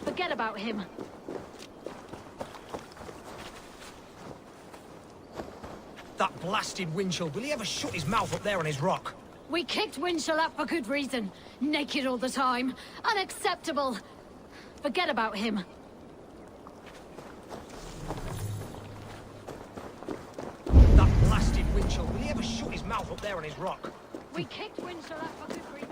Forget about him. That blasted Winchell, will he ever shut his mouth up there on his rock? We kicked Winchell up for good reason. Naked all the time. Unacceptable. Forget about him. That blasted Winchell, will he ever shut his mouth up there on his rock? We kicked Winchell up for good reason.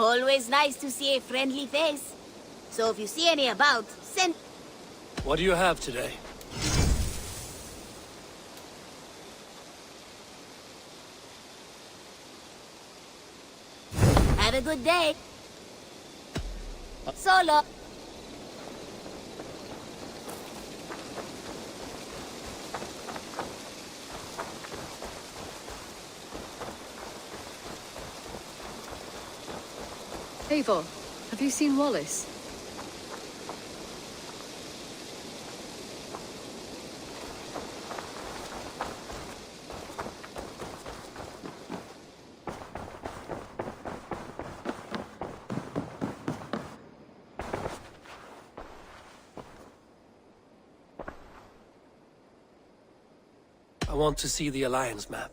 Always nice to see a friendly face. So if you see any about, send... What do you have today? Have a good day. Solo. Eivor, have you seen Wallace? I want to see the Alliance map.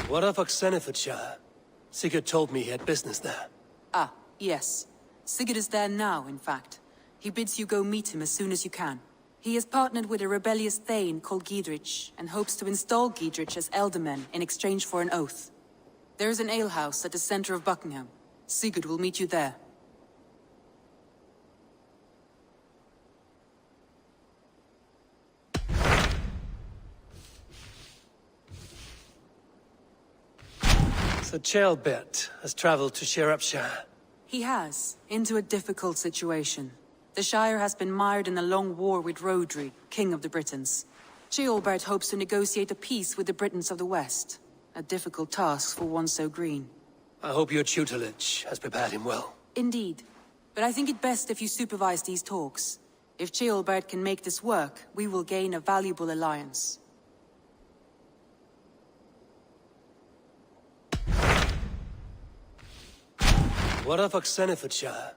What of Oxenefordscire? Sigurd told me he had business there. Ah, yes. Sigurd is there now, in fact. He bids you go meet him as soon as you can. He has partnered with a rebellious thane called Giedrich, and hopes to install Giedrich as Elderman in exchange for an oath. There is an alehouse at the center of Buckingham. Sigurd will meet you there. So Ceolbert has traveled to Shropshire. He has, into a difficult situation. The Shire has been mired in a long war with Rhodri, King of the Britons. Ceolbert hopes to negotiate a peace with the Britons of the West. A difficult task for one so green. I hope your tutelage has prepared him well. Indeed. But I think it best if you supervise these talks. If Ceolbert can make this work, we will gain a valuable alliance. What of Oxenefordscire?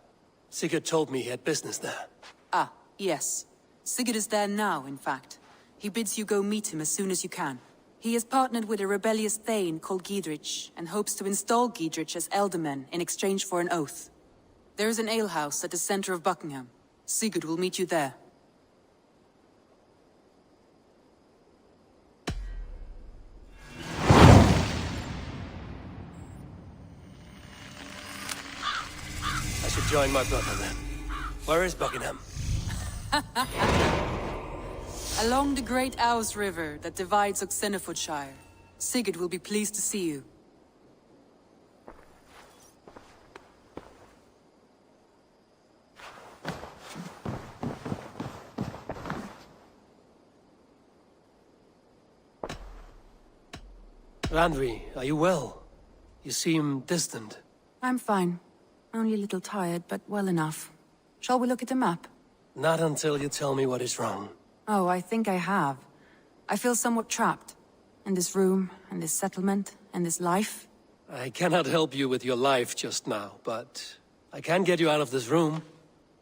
Sigurd told me he had business there. Ah, yes. Sigurd is there now, in fact. He bids you go meet him as soon as you can. He has partnered with a rebellious thane called Giedrich, and hopes to install Giedrich as Elderman in exchange for an oath. There is an alehouse at the center of Buckingham. Sigurd will meet you there. I should join my brother then. Where is Buckingham? Along the great Ouse River that divides Oxenefordscire. Sigurd will be pleased to see you. Randvi, are you well? You seem distant. I'm fine. Only a little tired, but well enough. Shall we look at the map? Not until you tell me what is wrong. Oh, I think I have. I feel somewhat trapped. In this room, and this settlement, and this life. I cannot help you with your life just now, but I can get you out of this room.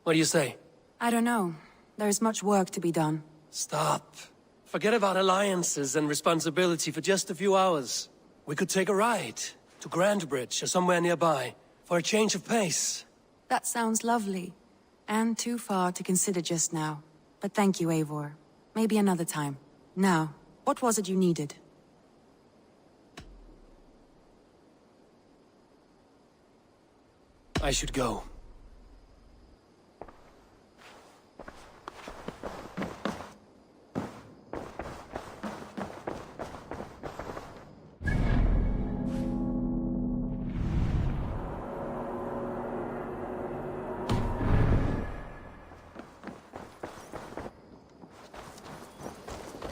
What do you say? I don't know. There is much work to be done. Stop. Forget about alliances and responsibility for just a few hours. We could take a ride to Grandbridge or somewhere nearby for a change of pace. That sounds lovely. And too far to consider just now. But thank you, Eivor. Maybe another time. Now, what was it you needed? I should go.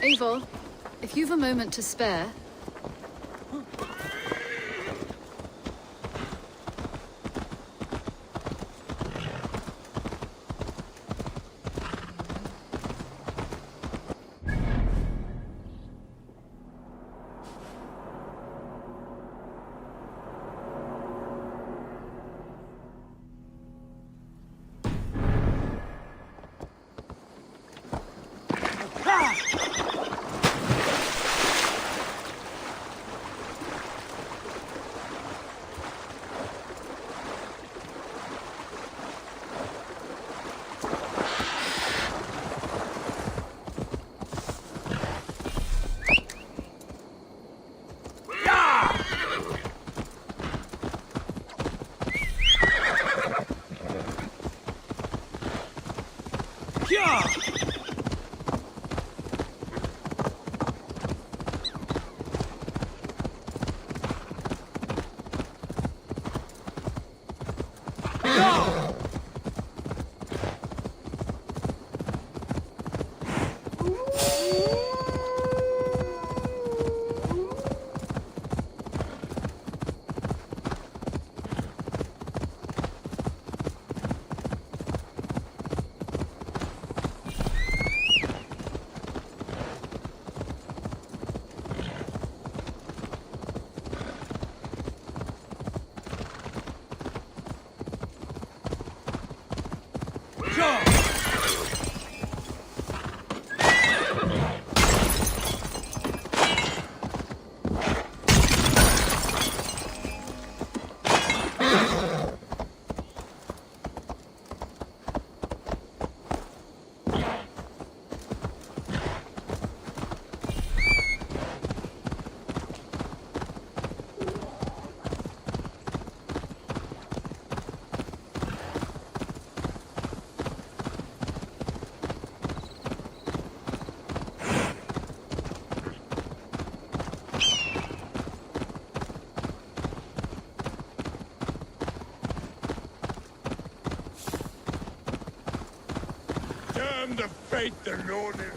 Eivor, if you've a moment to spare... Fight the loner.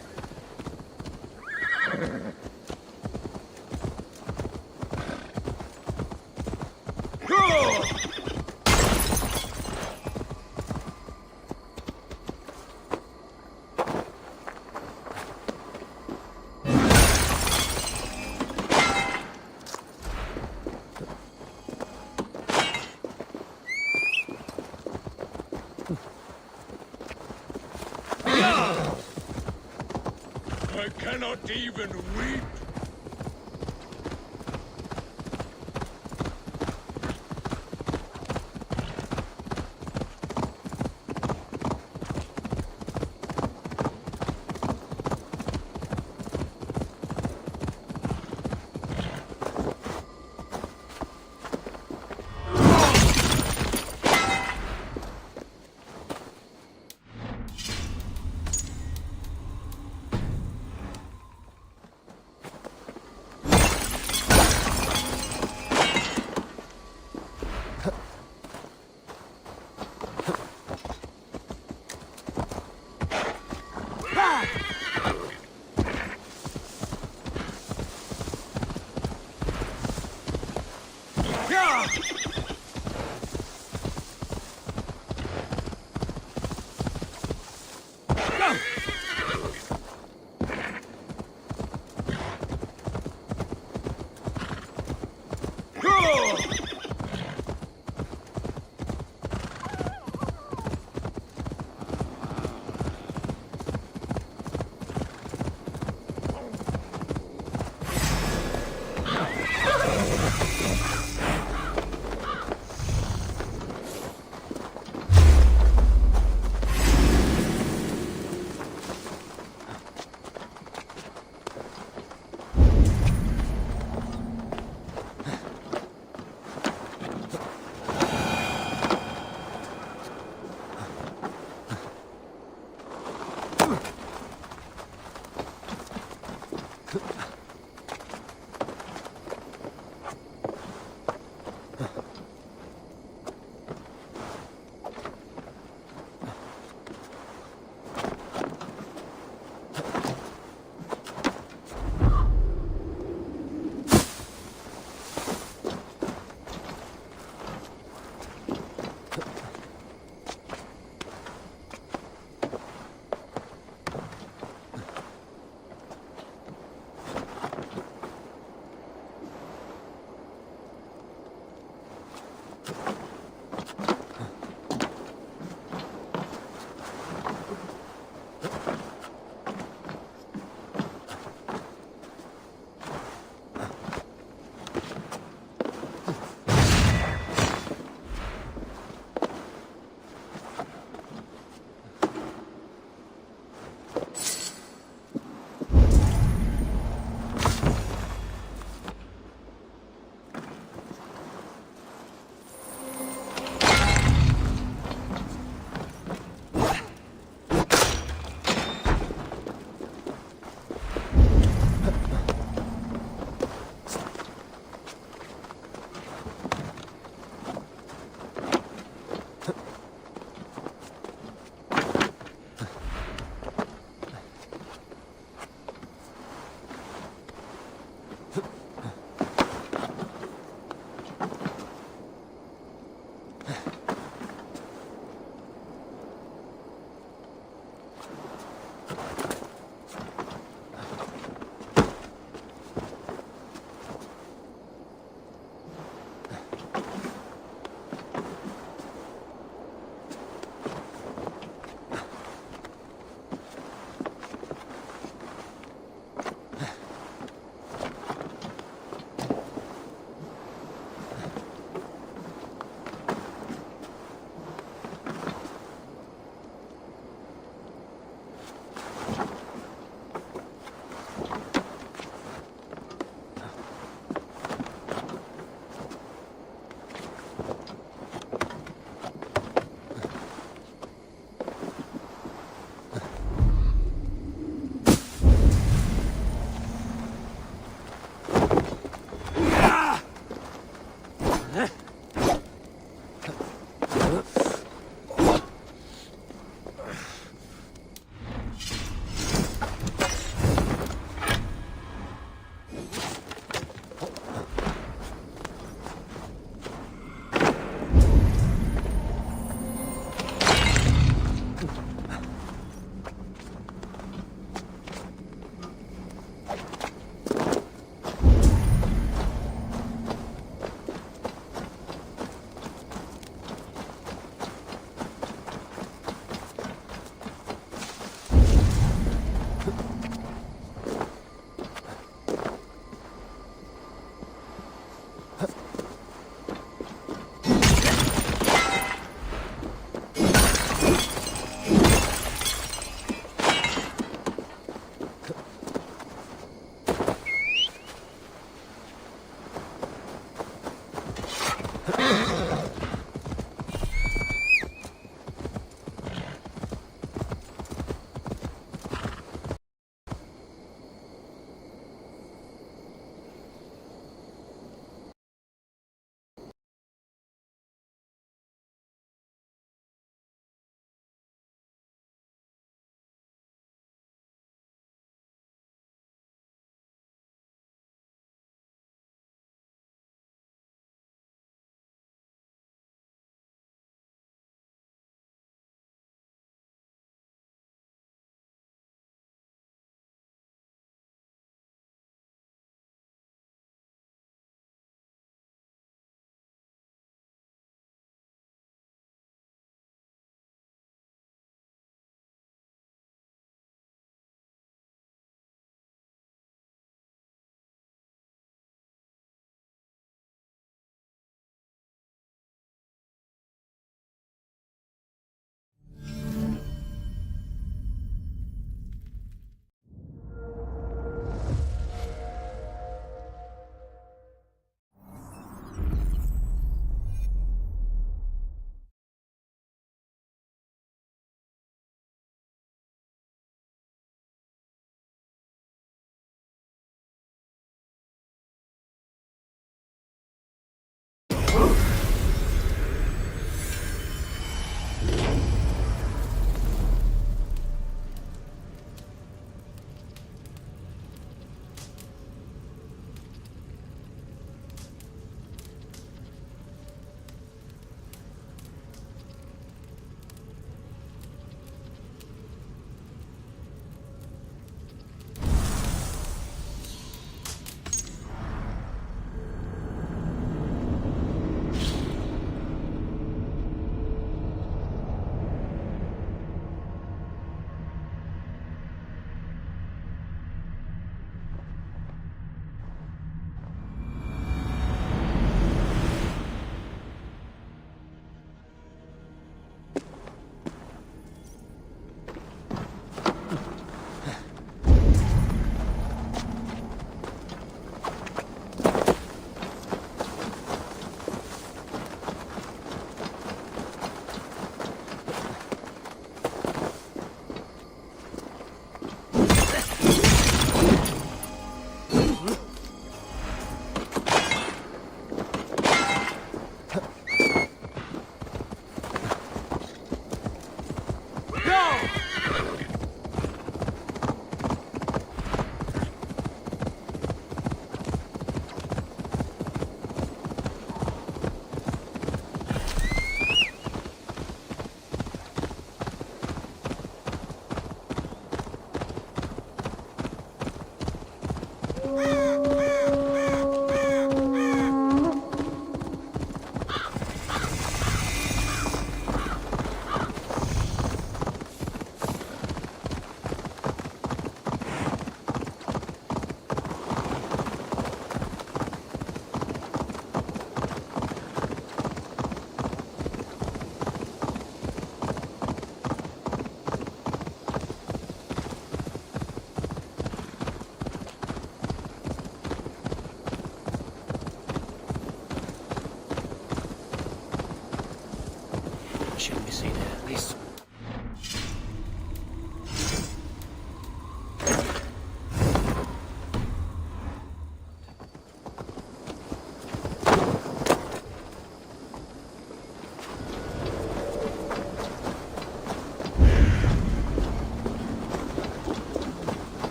I cannot even weep.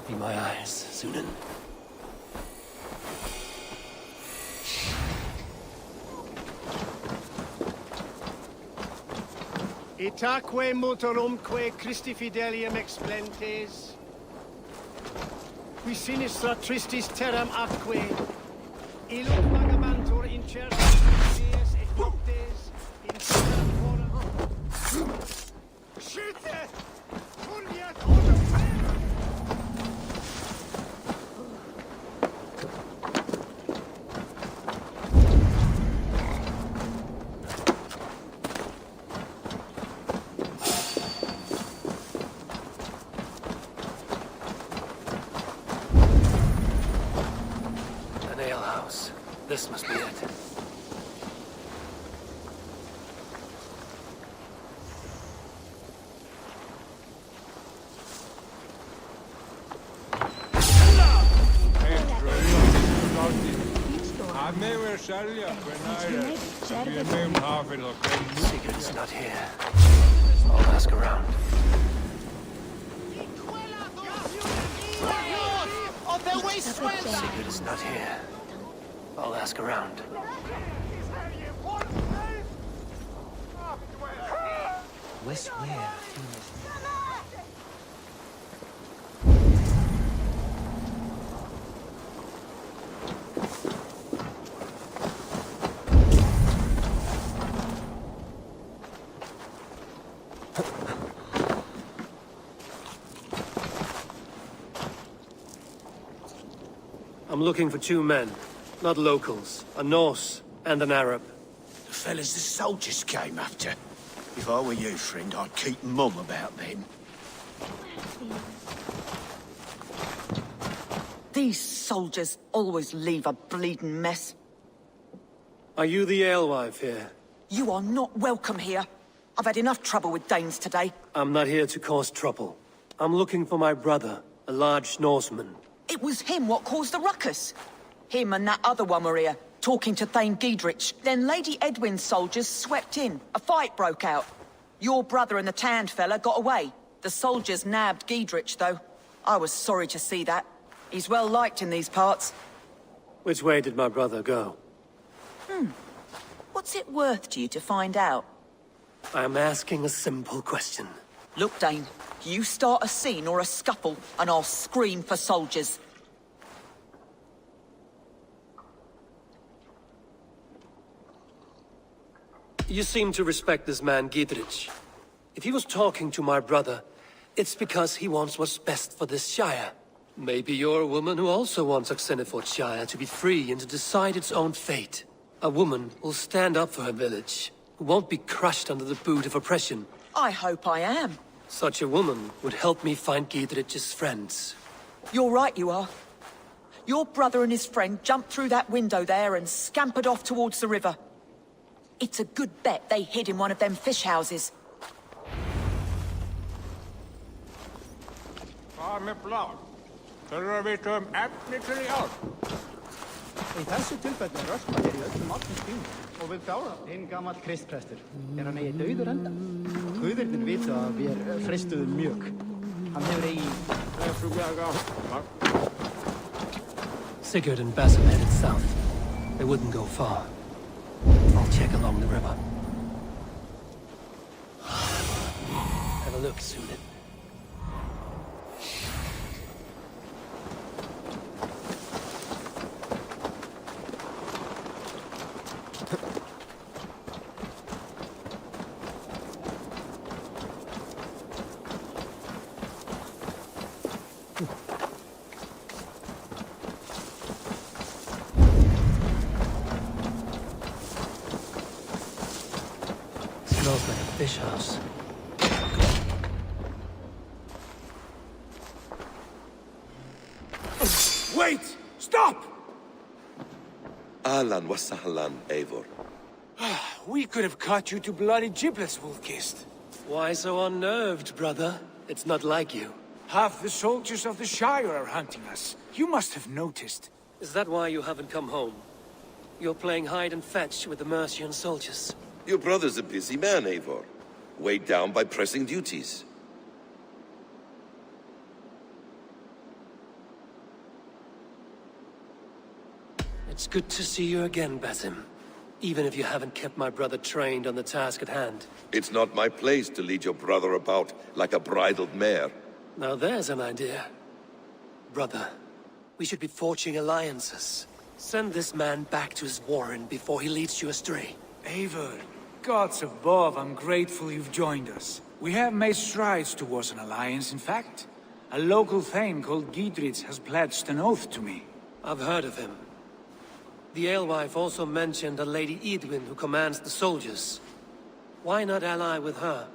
Be my eyes, Sunan. Itaque motorumque Christi fidelium explentes. Qui sinistra tristis terram atque. Illum vagabantur in certis dies et noctes in terra fora. Schütte! Furiat odum! An alehouse. This must be it. Sigurd's not here. I'll ask around. Sigurd is not here. I'll ask around. West where? I'm looking for two men. Not locals. A Norse and an Arab. The fellas the soldiers came after. If I were you, friend, I'd keep mum about them. These soldiers always leave a bleeding mess. Are you the alewife here? You are not welcome here. I've had enough trouble with Danes today. I'm not here to cause trouble. I'm looking for my brother, a large Norseman. It was him what caused the ruckus. Him and that other one were here, talking to Thane Giedrich. Then Lady Edwin's soldiers swept in. A fight broke out. Your brother and the tanned fella got away. The soldiers nabbed Giedrich, though. I was sorry to see that. He's well liked in these parts. Which way did my brother go? What's it worth to you to find out? I'm asking a simple question. Look, Dane, you start a scene or a scuffle, and I'll scream for soldiers. You seem to respect this man, Giedrich. If he was talking to my brother, it's because he wants what's best for this Shire. Maybe you're a woman who also wants Oxenefordscire to be free and to decide its own fate. A woman who'll stand up for her village, who won't be crushed under the boot of oppression. I hope I am. Such a woman would help me find Giedrich's friends. You're right, you are. Your brother and his friend jumped through that window there and scampered off towards the river. It's a good bet they hid in one of them fish houses. Í þessu tilfelli röskar í öllum allum stímum og við klára. Hinn gamall kristprestur. Hann eigi dauður enda. Guðirnir vita að við fristuðum mjög. Hann hefur eigi... Sigurd and Basim headed south. They wouldn't go far. I'll check along the river. Have a look, Sunan. Smells like a fish house. Wait! Stop! Ahlan wa sahlan, Eivor. We could have cut you to bloody giblets, Wolf-kissed. Why so unnerved, brother? It's not like you. Half the soldiers of the Shire are hunting us. You must have noticed. Is that why you haven't come home? You're playing hide and fetch with the Mercian soldiers. Your brother's a busy man, Eivor. Weighed down by pressing duties. It's good to see you again, Basim. Even if you haven't kept my brother trained on the task at hand. It's not my place to lead your brother about like a bridled mare. Now there's an idea. Brother, we should be forging alliances. Send this man back to his warren before he leads you astray. Eivor, gods above, I'm grateful you've joined us. We have made strides towards an alliance, in fact. A local thane called Giedrich has pledged an oath to me. I've heard of him. The alewife also mentioned a Lady Eidwin who commands the soldiers. Why not ally with her?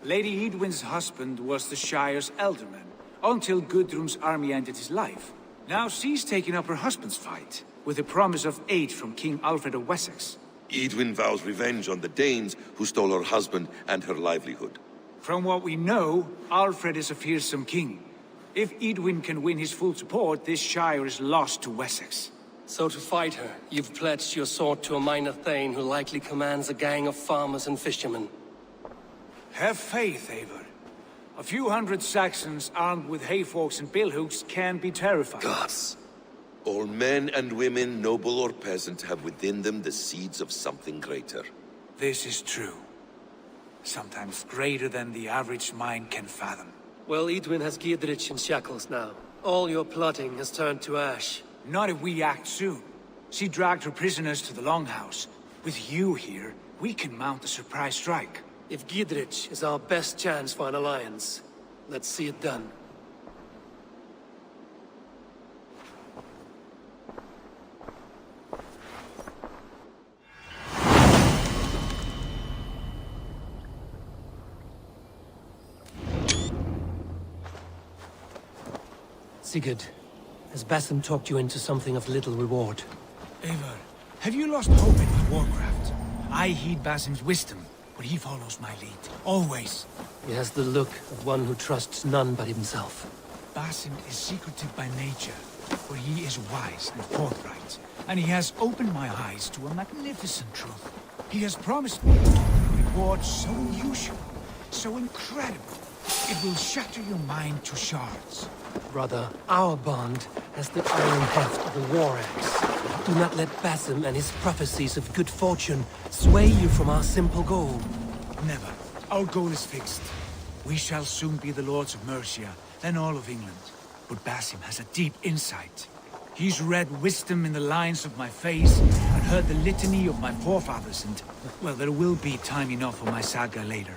Lady Eidwin's husband was the Shire's elderman, until Gudrun's army ended his life. Now she's taking up her husband's fight, with the promise of aid from King Alfred of Wessex. Eidwin vows revenge on the Danes who stole her husband and her livelihood. From what we know, Alfred is a fearsome king. If Eidwin can win his full support, this Shire is lost to Wessex. So to fight her, you've pledged your sword to a minor thane who likely commands a gang of farmers and fishermen. Have faith, Eivor. A few hundred Saxons armed with hayforks and billhooks can be terrifying. Gods. All men and women, noble or peasant, have within them the seeds of something greater. This is true. Sometimes greater than the average mind can fathom. Well, Eidwin has Giedrich in shackles now. All your plotting has turned to ash. Not if we act soon. She dragged her prisoners to the Longhouse. With you here, we can mount a surprise strike. If Giedrich is our best chance for an alliance, let's see it done. Sigurd, has Basim talked you into something of little reward? Eivor, have you lost hope in my warcraft? I heed Basim's wisdom, but he follows my lead. Always. He has the look of one who trusts none but himself. Basim is secretive by nature, but he is wise and forthright. And he has opened my eyes to a magnificent truth. He has promised me a reward so unusual, so incredible, it will shatter your mind to shards. Brother, our bond has the iron heft of a war axe. Do not let Basim and his prophecies of good fortune sway you from our simple goal. Never. Our goal is fixed. We shall soon be the lords of Mercia, then all of England. But Basim has a deep insight. He's read wisdom in the lines of my face, and heard the litany of my forefathers, and, well, there will be time enough for my saga later.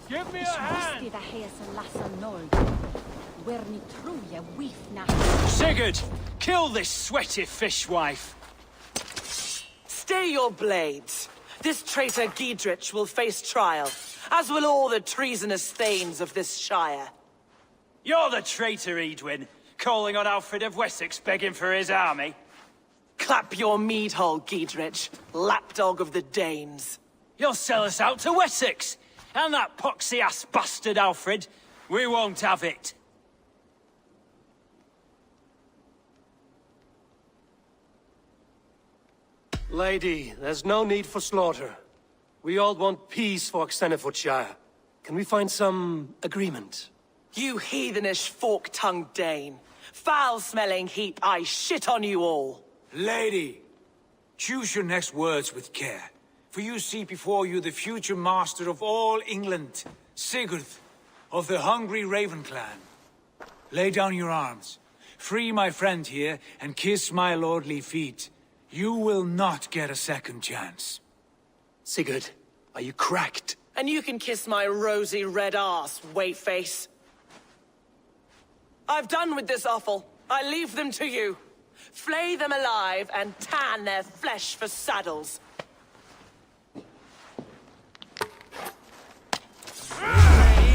Give me a hand! Sigurd, kill this sweaty fishwife. Stay your blades. This traitor Giedrich will face trial, as will all the treasonous thanes of this shire. You're the traitor, Eidwin, calling on Alfred of Wessex begging for his army. Clap your mead hole, Giedrich, lapdog of the Danes. You'll sell us out to Wessex! And that poxy-ass bastard Alfred, we won't have it. Lady, there's no need for slaughter. We all want peace for Oxenefordscire. Can we find some agreement? You heathenish fork-tongued Dane. Foul-smelling heap, I shit on you all. Lady, choose your next words with care. For you see before you the future master of all England, Sigurd, of the hungry Raven clan. Lay down your arms, free my friend here, and kiss my lordly feet. You will not get a second chance. Sigurd, are you cracked? And you can kiss my rosy red ass, waitface. I've done with this offal. I leave them to you. Flay them alive and tan their flesh for saddles.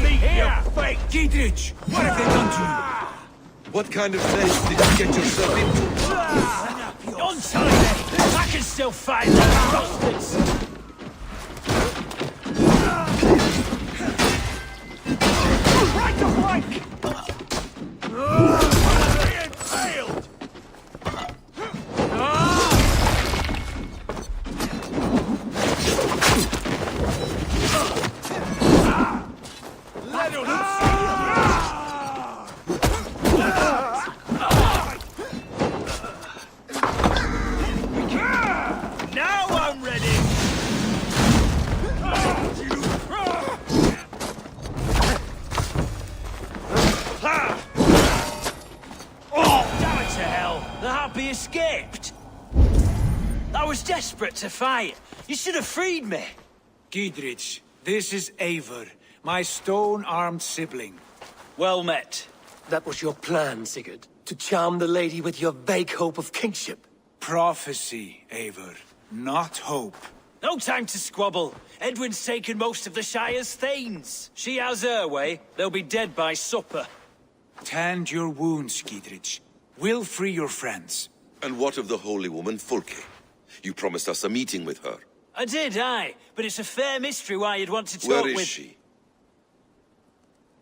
Here! Wait, Giedrich! What have they done to you? What kind of mess did you get yourself into? Don't tell me! I can still fight those bastards! Right to flank! Failed! Now I'm ready! Oh, damn it to hell! The harpy escaped! I was desperate to fight. You should have freed me. Giedrich, this is Eivor, my stone-armed sibling. Well met. That was your plan, Sigurd. To charm the lady with your vague hope of kingship. Prophecy, Eivor, not hope. No time to squabble. Edwin's taken most of the Shire's thanes. She has her way. They'll be dead by supper. Tend your wounds, Giedrich. We'll free your friends. And what of the holy woman Fulke? You promised us a meeting with her. I did, aye. But it's a fair mystery why you'd want to talk Where with... is she?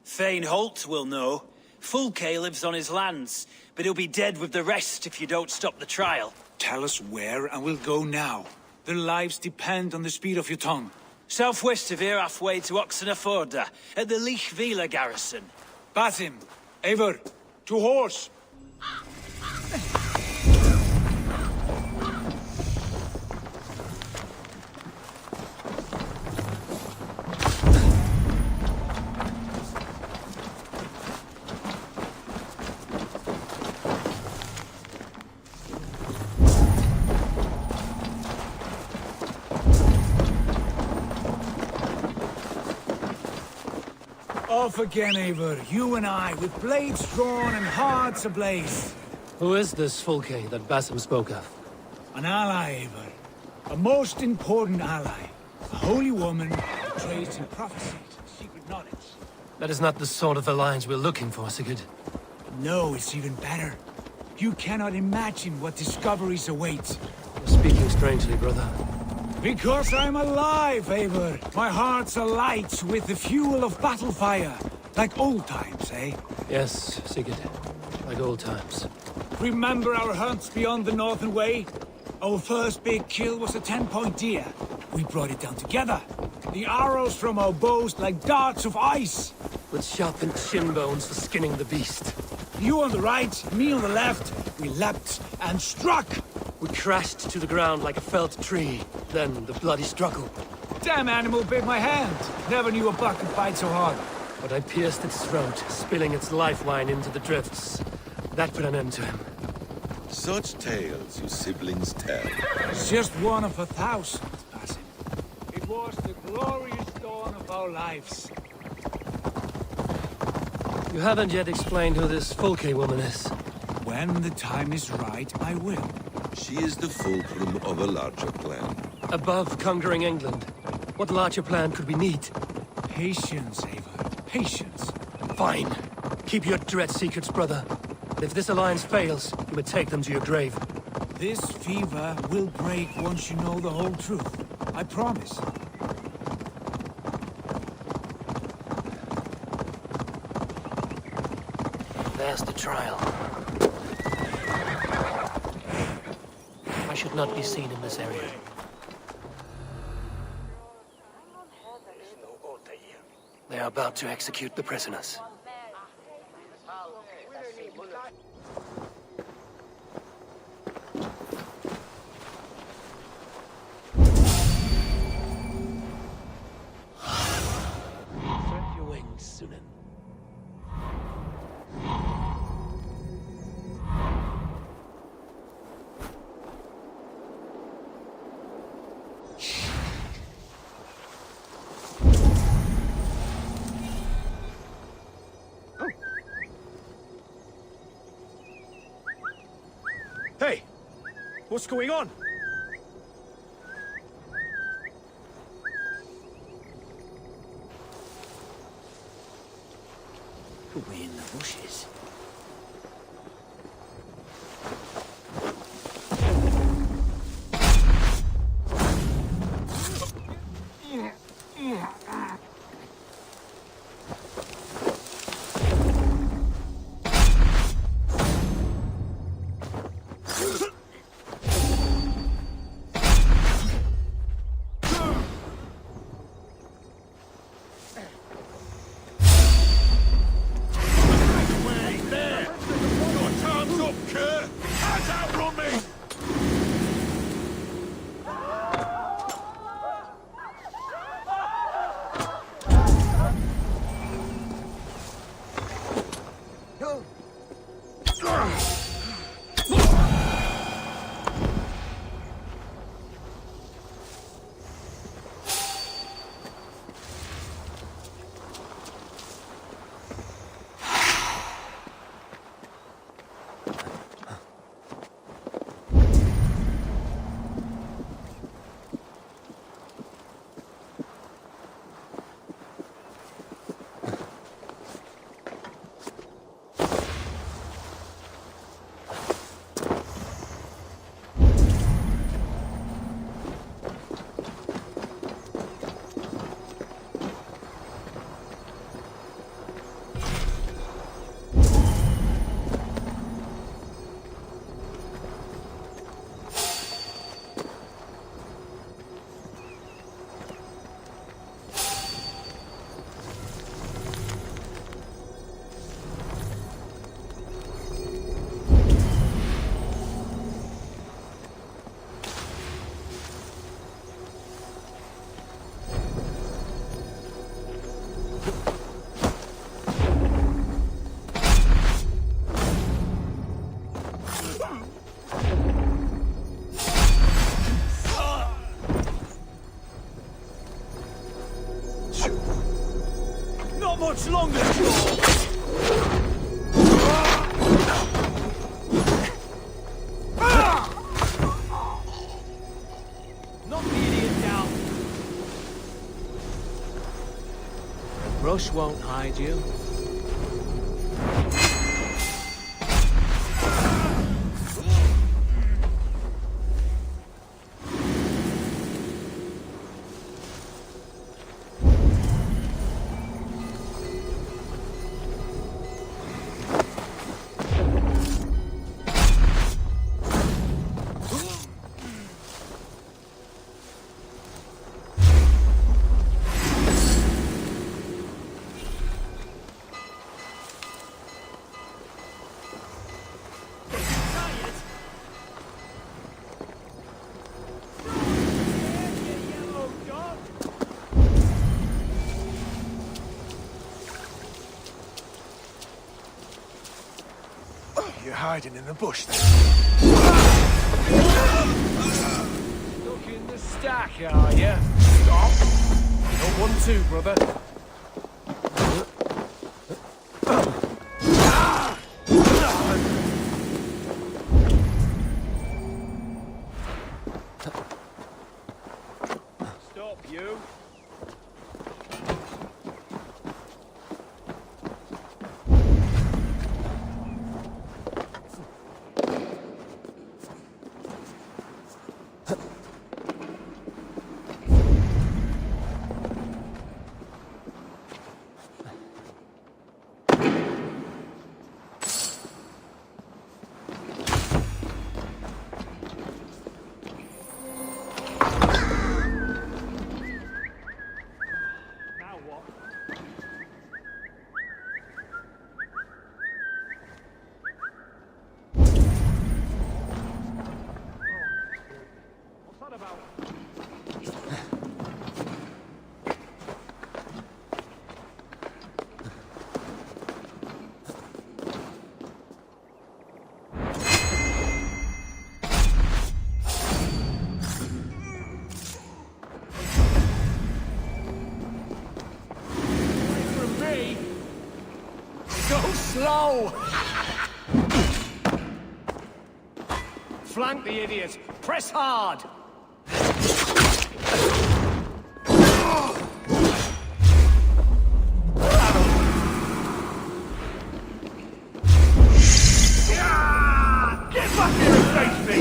Thane Holt will know. Fulke lives on his lands, but he'll be dead with the rest if you don't stop the trial. Tell us where, and we'll go now. Their lives depend on the speed of your tongue. Southwest of here, halfway to Oxenefordscire, at the Lichvila garrison. Basim, Eivor, to horse! Off again, Eivor. You and I, with blades drawn and hearts ablaze. Who is this Fulke that Basim spoke of? An ally, Eivor. A most important ally. A holy woman, trained in prophecy and secret knowledge. That is not the sort of alliance we're looking for, Sigurd. No, it's even better. You cannot imagine what discoveries await. You're speaking strangely, brother. Because I'm alive, Eivor. My heart's alight with the fuel of battle fire. Like old times, eh? Yes, Sigurd. Like old times. Remember our hunts beyond the Northern Way? Our first big kill was a 10-point deer. We brought it down together. The arrows from our bows like darts of ice. With sharpened shin bones for skinning the beast. You on the right, me on the left. We leapt and struck. We crashed to the ground like a felled tree. Then the bloody struggle. Damn animal bit my hand. Never knew a buck could bite so hard. But I pierced its throat, spilling its life wine into the drifts. That put an end to him. Such tales you siblings tell. It's just one of 1,000, Basim. It was the glorious dawn of our lives. You haven't yet explained who this Fulke woman is. When the time is right, I will. She is the fulcrum of a larger plan. Above conquering England, what larger plan could we need? Patience, Eivor. Patience. Fine. Keep your dread secrets, brother. If this alliance fails, you may take them to your grave. This fever will break once you know the whole truth. I promise. There's the trial. I should not be seen in this area. They are about to execute the prisoners. Spread your wings, Sunan. What's going on? We're in the bushes. Not much longer! Knock the idiot down. Brush won't hide you. You're hiding in the bush then? Stuck in the stack, are you? Stop! Not 1-2, brother. Stop, you! Slow! Flank the idiots! Press hard! Get back here and face me!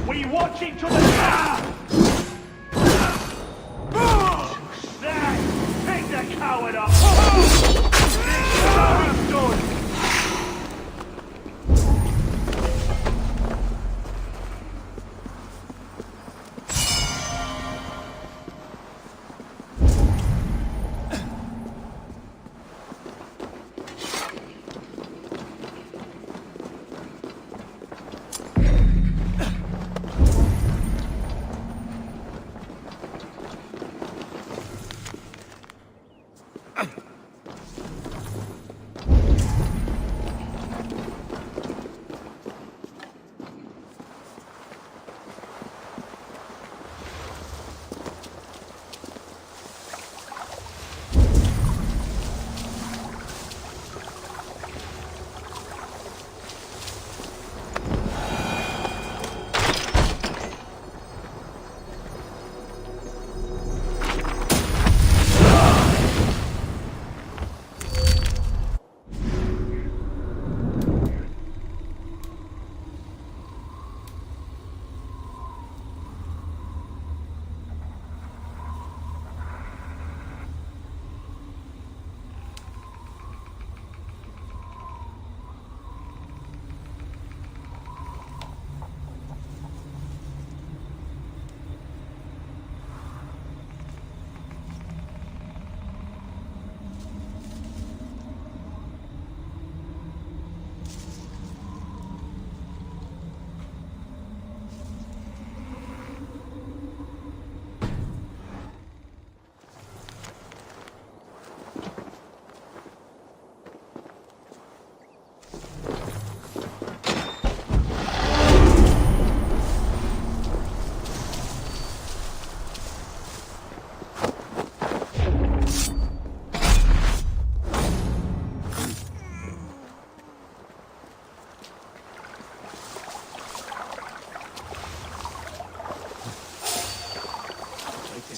We watch each other now! There! Take the coward up! This job is done!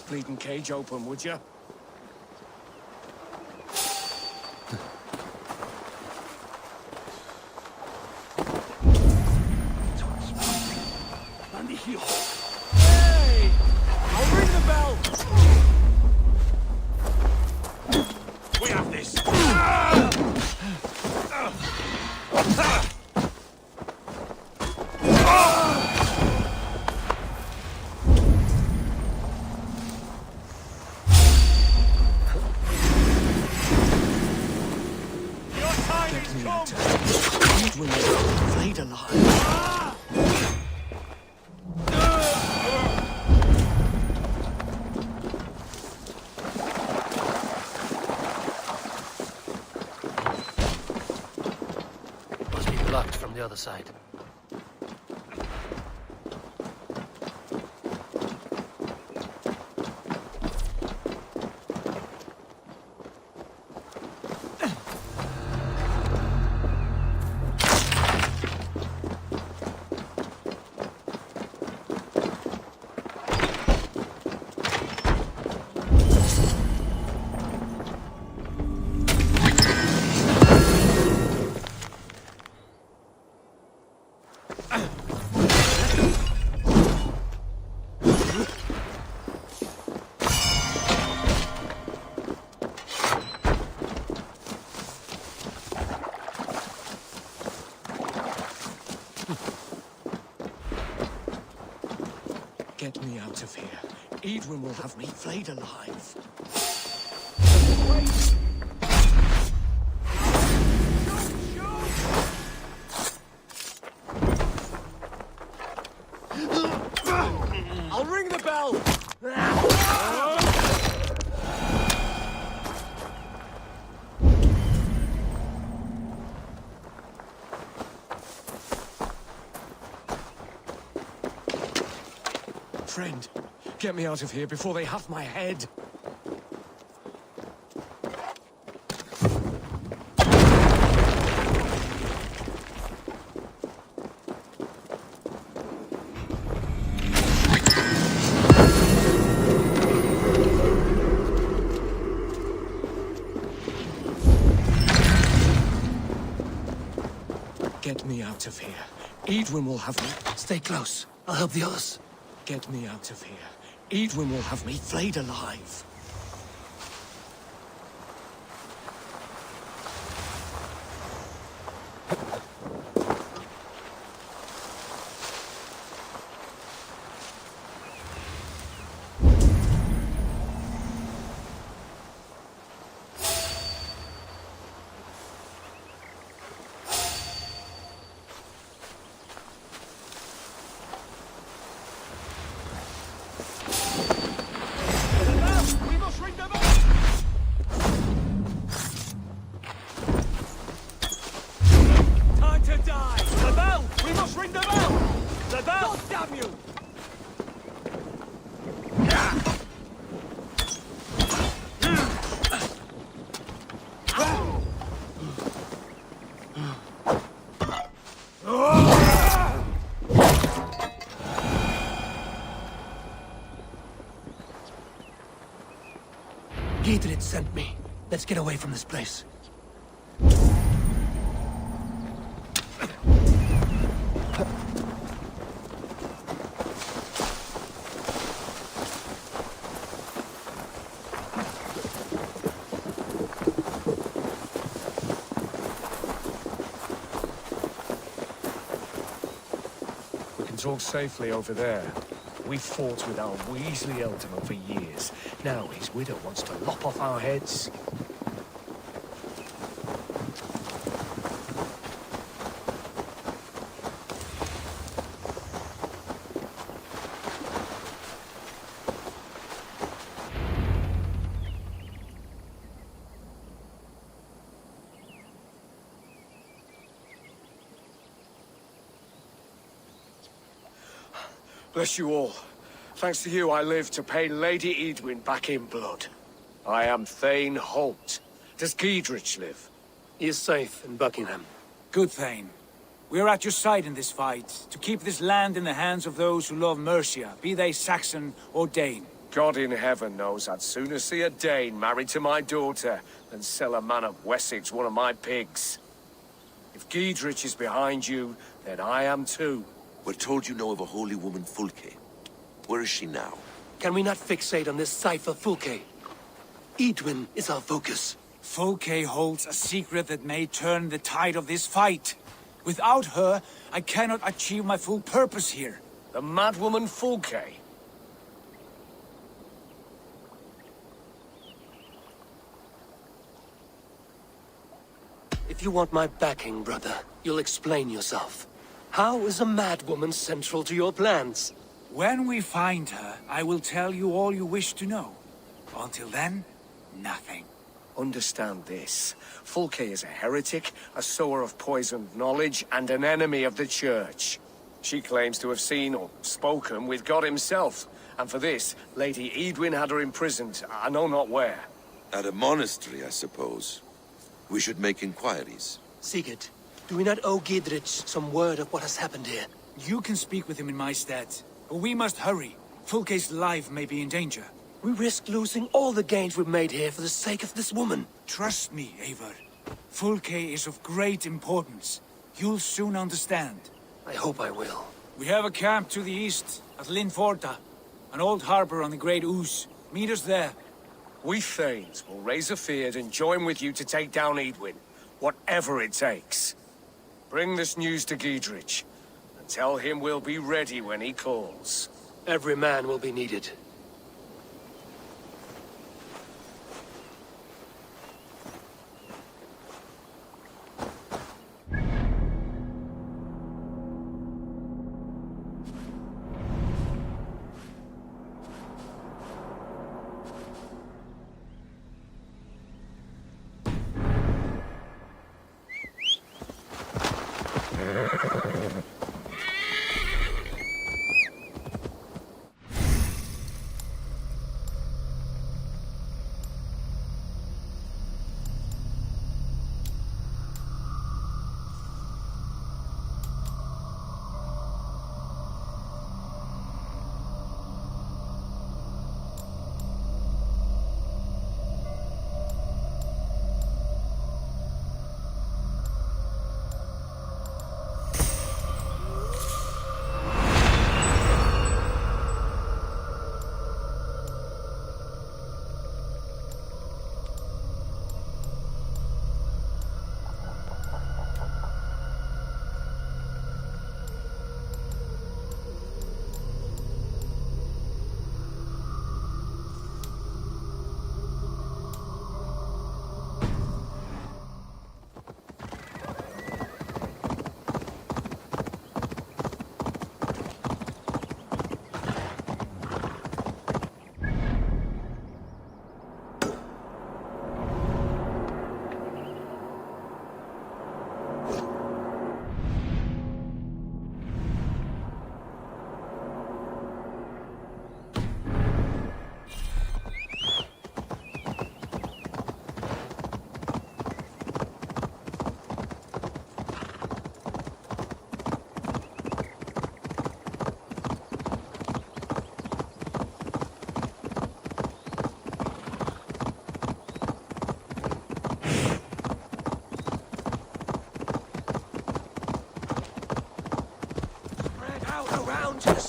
Bleeding cage open, would you? Hey! I'll ring the bell! We have this! Blocked from the other side. Get me out of here. Eivor will have me flayed alive. I'll ring the bell! Friend, get me out of here before they have my head. me out of here. Eidwin will have me... Stay close. I'll help the others. Get me out of here. Eidwin will have me flayed alive. Gidrid sent me. Let's get away from this place. We can talk safely over there. We fought with our Weasley Ealdorman for years. Now his widow wants to lop off our heads. Bless you all. Thanks to you, I live to pay Lady Eidwin back in blood. I am Thane Holt. Does Giedrich live? He is safe in Buckingham. Good, Thane. We are at your side in this fight, to keep this land in the hands of those who love Mercia, be they Saxon or Dane. God in heaven knows I'd sooner see a Dane married to my daughter than sell a man of Wessex one of my pigs. If Giedrich is behind you, then I am too. We're told you know of a holy woman, Fulke. Where is she now? Can we not fixate on this cipher, Fulke? Eidwin is our focus. Fulke holds a secret that may turn the tide of this fight. Without her, I cannot achieve my full purpose here. The madwoman Fulke? If you want my backing, brother, you'll explain yourself. How is a madwoman central to your plans? When we find her, I will tell you all you wish to know. Until then, nothing. Understand this. Fulke is a heretic, a sower of poisoned knowledge, and an enemy of the Church. She claims to have seen or spoken with God himself, and for this, Lady Eidwin had her imprisoned, I know not where. At a monastery, I suppose. We should make inquiries. Sigurd, do we not owe Giedrich some word of what has happened here? You can speak with him in my stead. But we must hurry. Fulke's life may be in danger. We risk losing all the gains we've made here for the sake of this woman. Trust me, Eivor. Fulke is of great importance. You'll soon understand. I hope I will. We have a camp to the east, at Linforda. An old harbor on the Great Ouse. Meet us there. We Thanes will raise a feard and join with you to take down Eidwin. Whatever it takes. Bring this news to Giedrich. And tell him we'll be ready when he calls. Every man will be needed.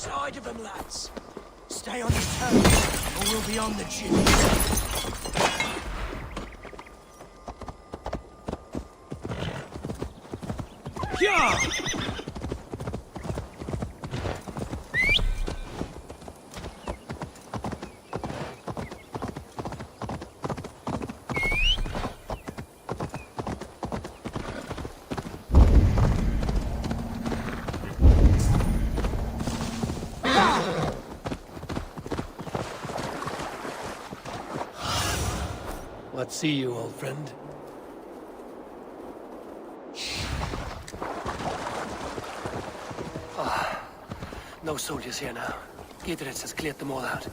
side of them, lads. Stay on your toes, or we'll be on the jig. Yeah! What see you, old friend? No soldiers here now. Gidritz has cleared them all out.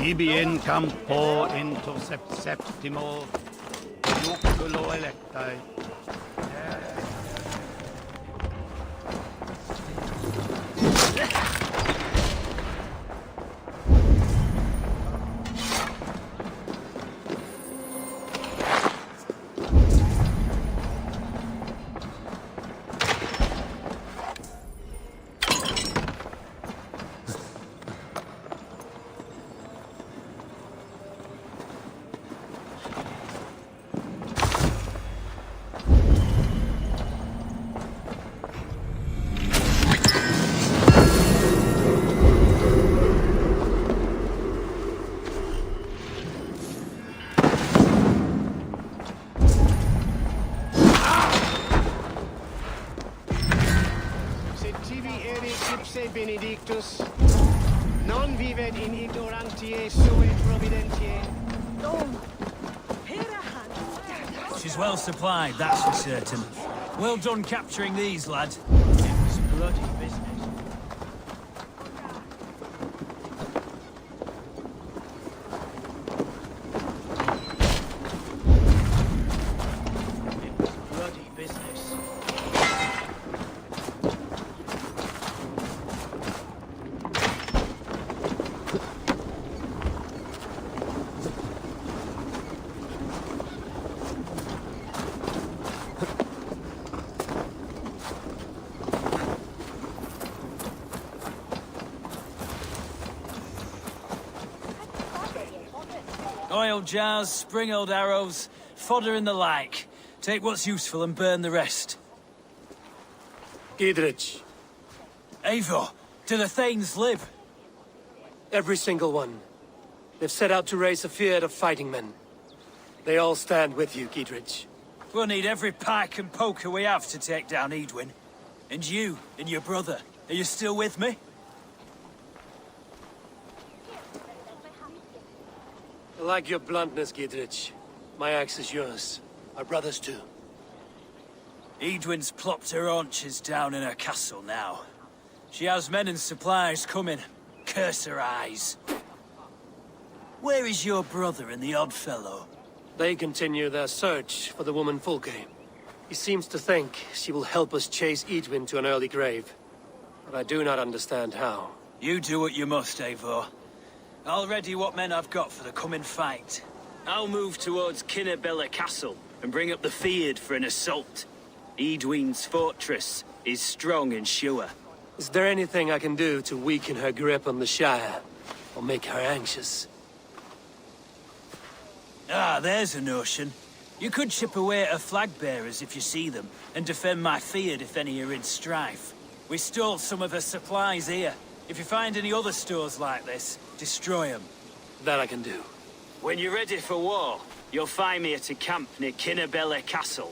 Ibi in campo intercept septimo, nuculo electae. Benedictus, non vivet in ignorantiae sue providentiae. She's well supplied, that's for certain. Well done capturing these, lad. It was bloody business. It was bloody business. Oil jars, spring-oiled arrows, fodder and the like. Take what's useful and burn the rest. Gidritch. Eivor, do the Thanes live? Every single one. They've set out to raise a fear of fighting men. They all stand with you, Gidritch. We'll need every pike and poker we have to take down Eadwyn. And you, and your brother, are you still with me? I like your bluntness, Gidritch. My axe is yours. My brother's too. Eadwyn's plopped her haunches down in her castle now. She has men and supplies coming. Curse her eyes. Where is your brother and the odd fellow? They continue their search for the woman Fulke. He seems to think she will help us chase Eadwyn to an early grave. But I do not understand how. You do what you must, Eivor. I'll ready what men I've got for the coming fight. I'll move towards Kinnebella Castle and bring up the Fyrd for an assault. Eadwyn's fortress is strong and sure. Is there anything I can do to weaken her grip on the Shire? Or make her anxious? Ah, there's a notion. You could chip away at her flag-bearers if you see them, and defend my Fyrd if any are in strife. We stole some of her supplies here. If you find any other stores like this, destroy them. That I can do. When you're ready for war, you'll find me at a camp near Kinnebella Castle.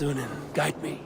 Sunan, guide me.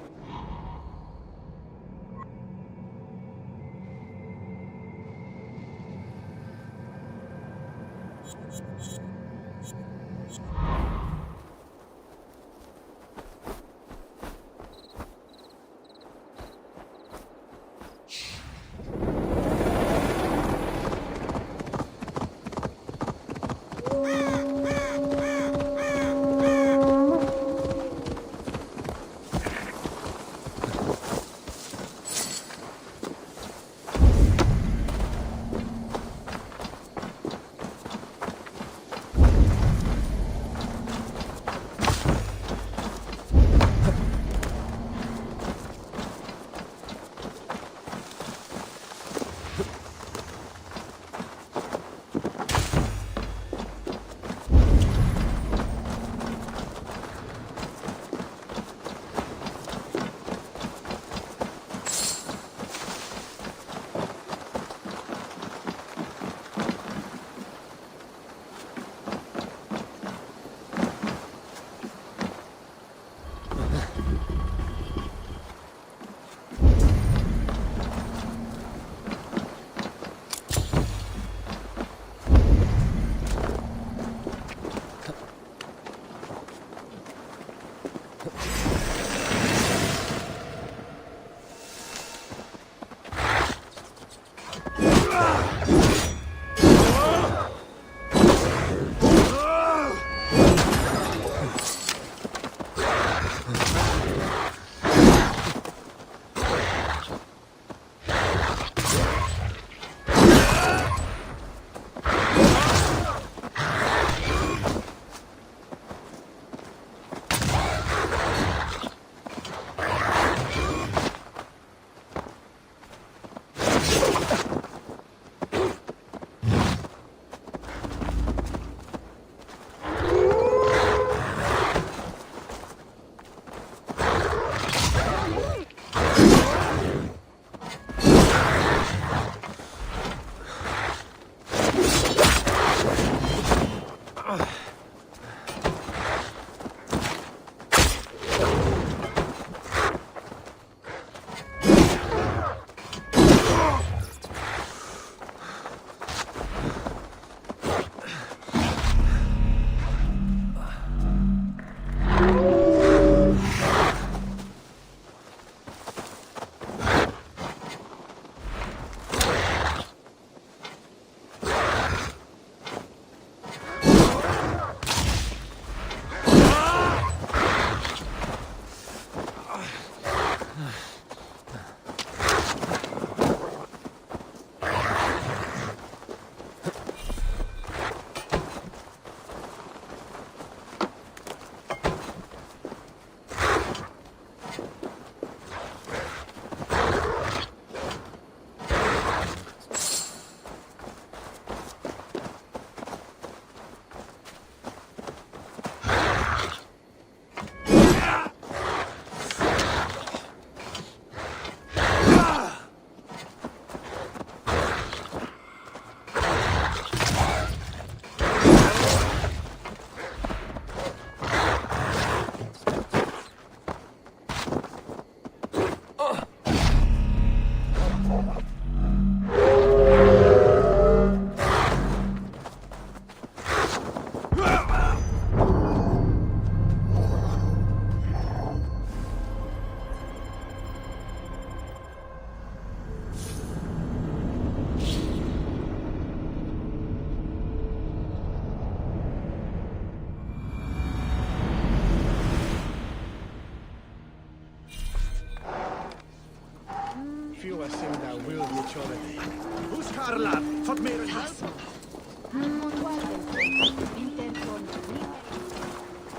Huskarlar, fått mer än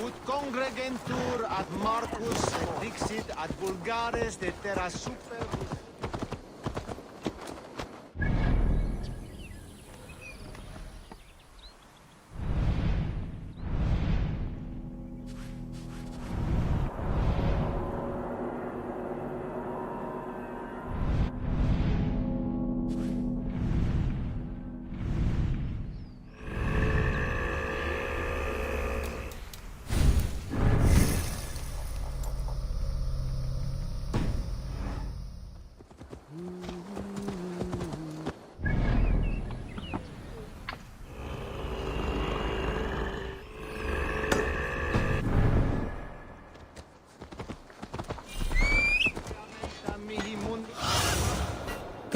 Ut congregentur ad Marcus dixit ad vulgares de terra super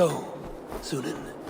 Go, Sunan.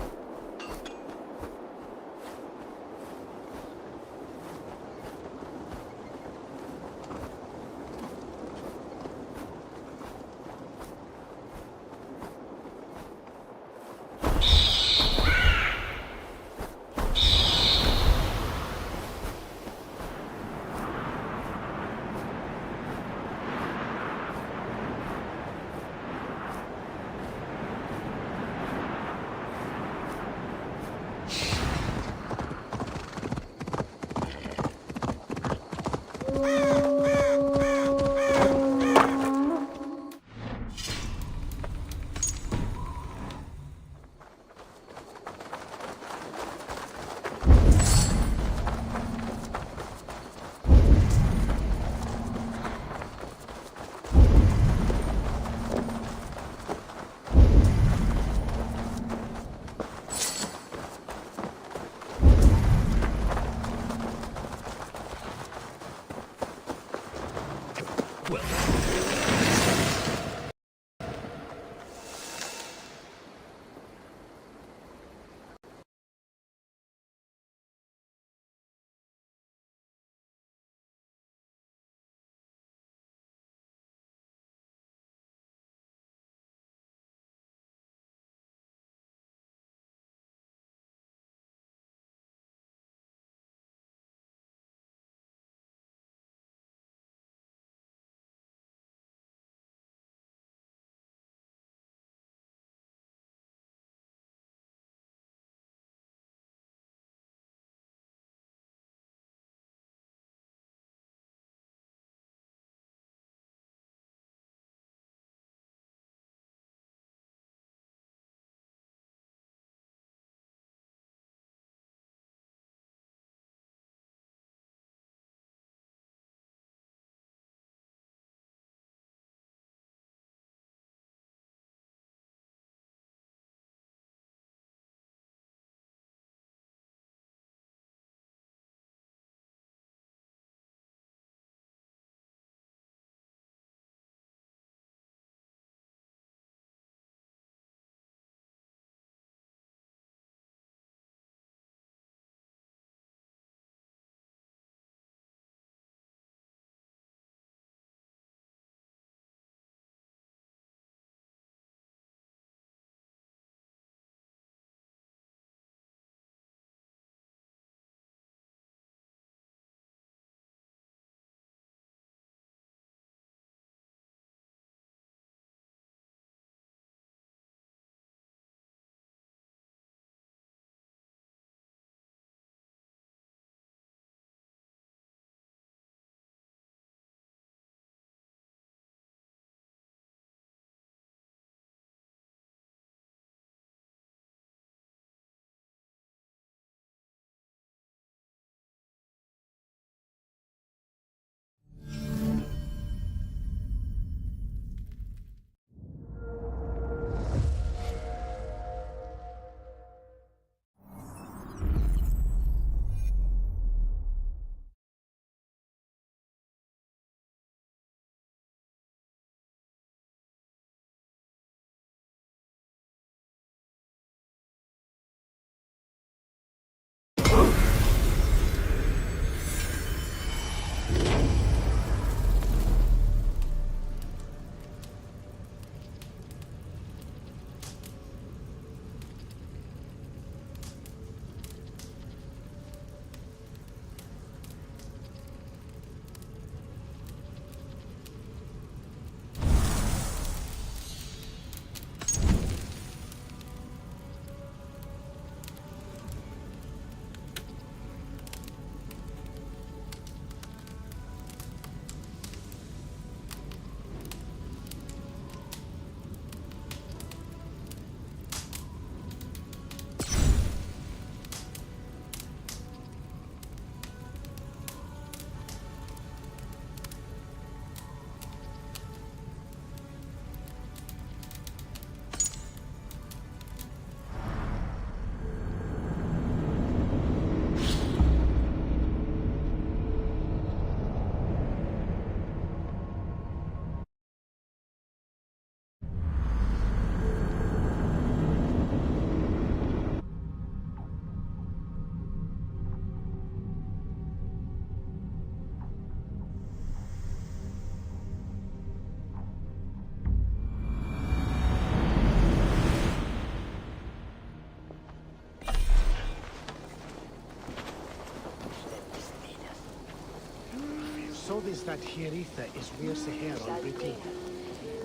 so this that Hieritha is where se her on Britain.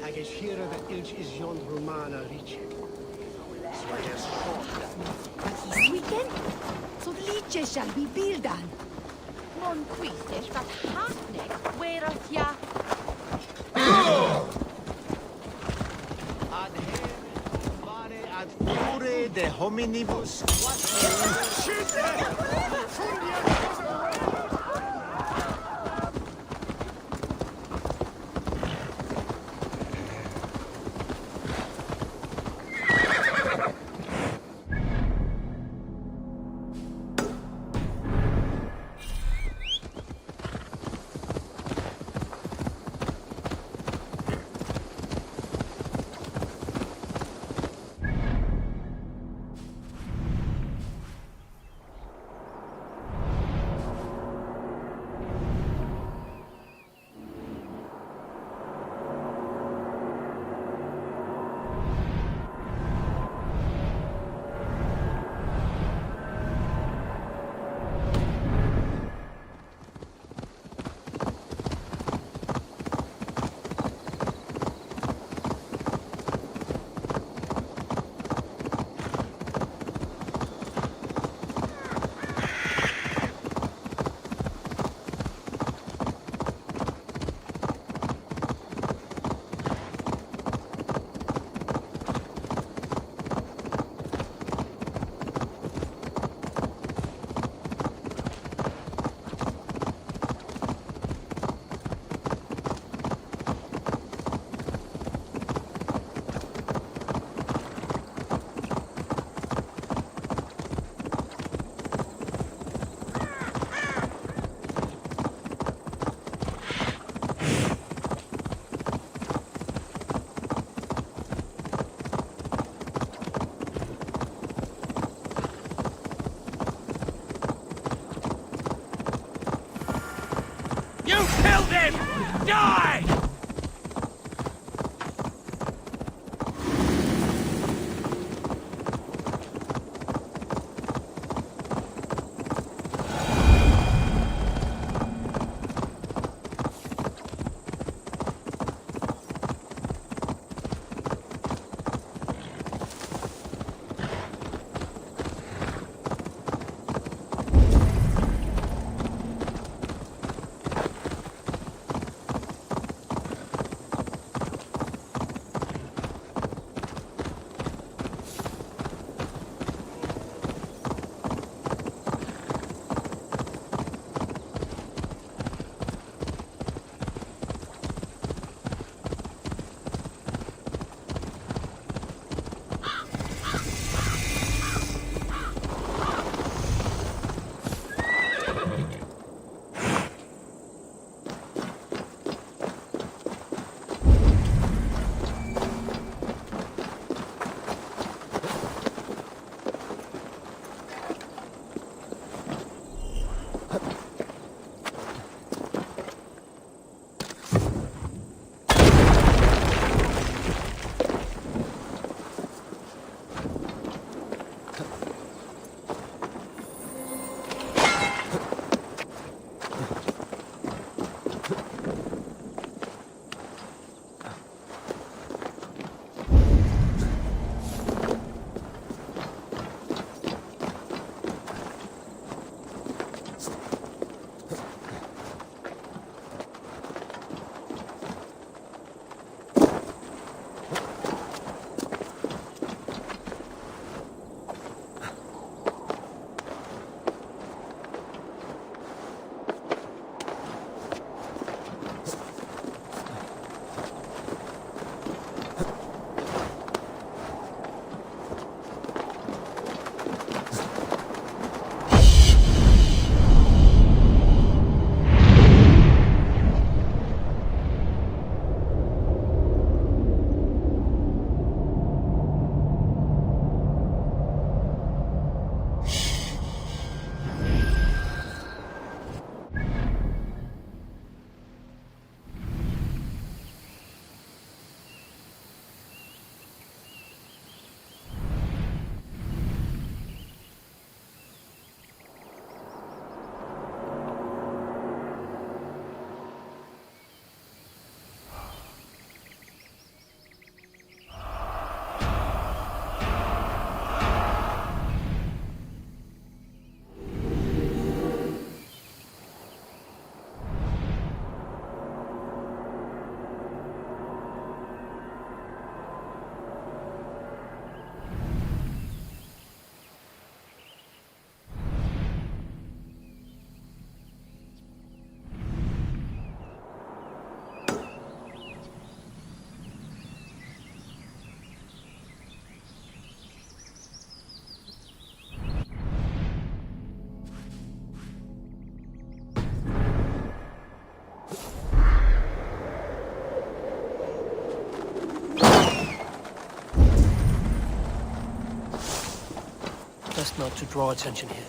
I guess here that ilch is yon Romana rich. So I guess This weekend? So the leeches shall be buildan. Mon quistes that hafnek whereas ya. ad her mare ad fure de hominibus. Killed him! Die! best not to draw attention here.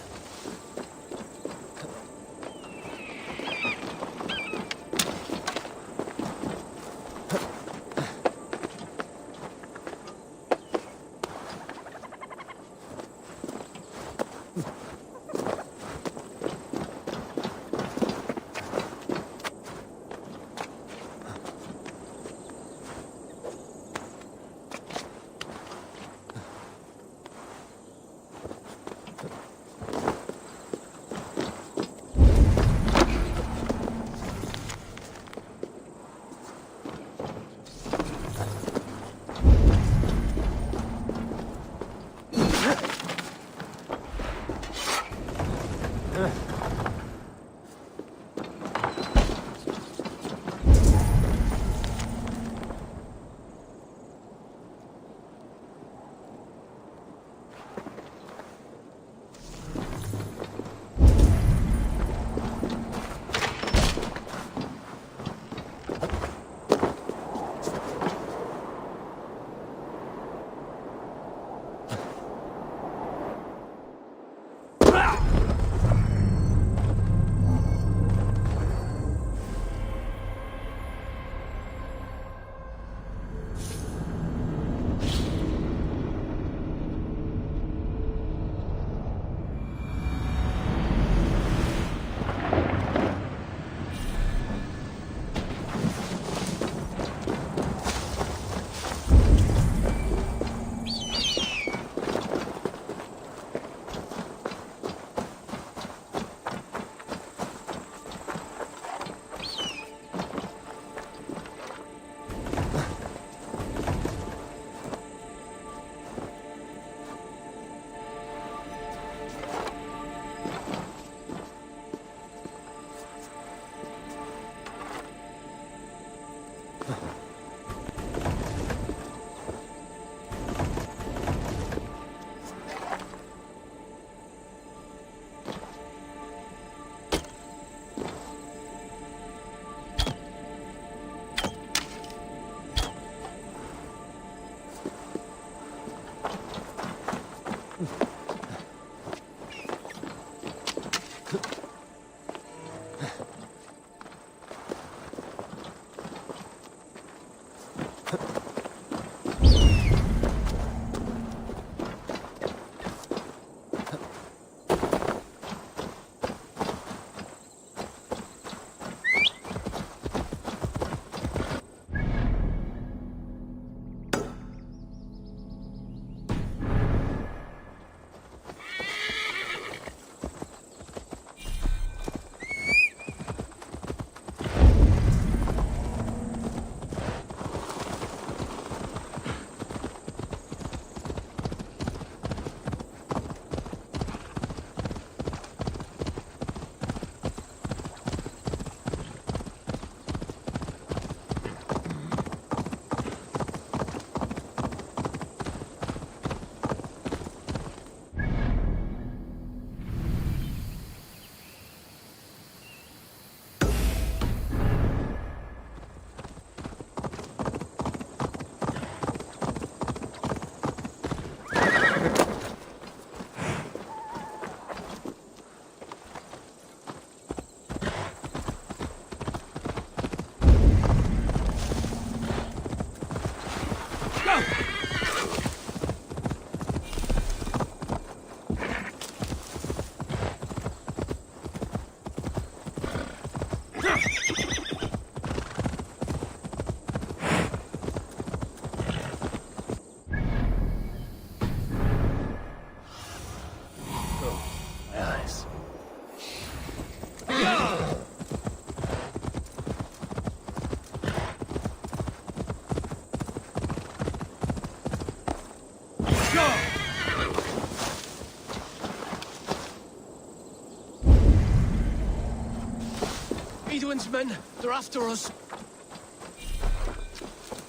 Edwin's men, they're after us.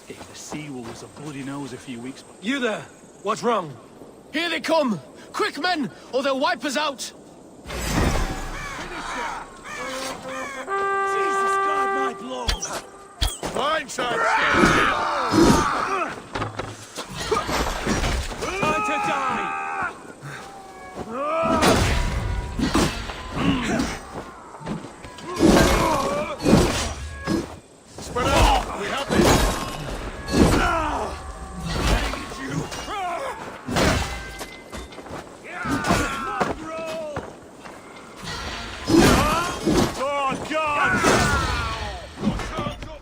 Hey, the sea wolves have bloody nose a few weeks back. You there! What's wrong? Here they come! Quick, men, or they'll wipe us out! Jesus, guard my blows! Blindside! Time to die!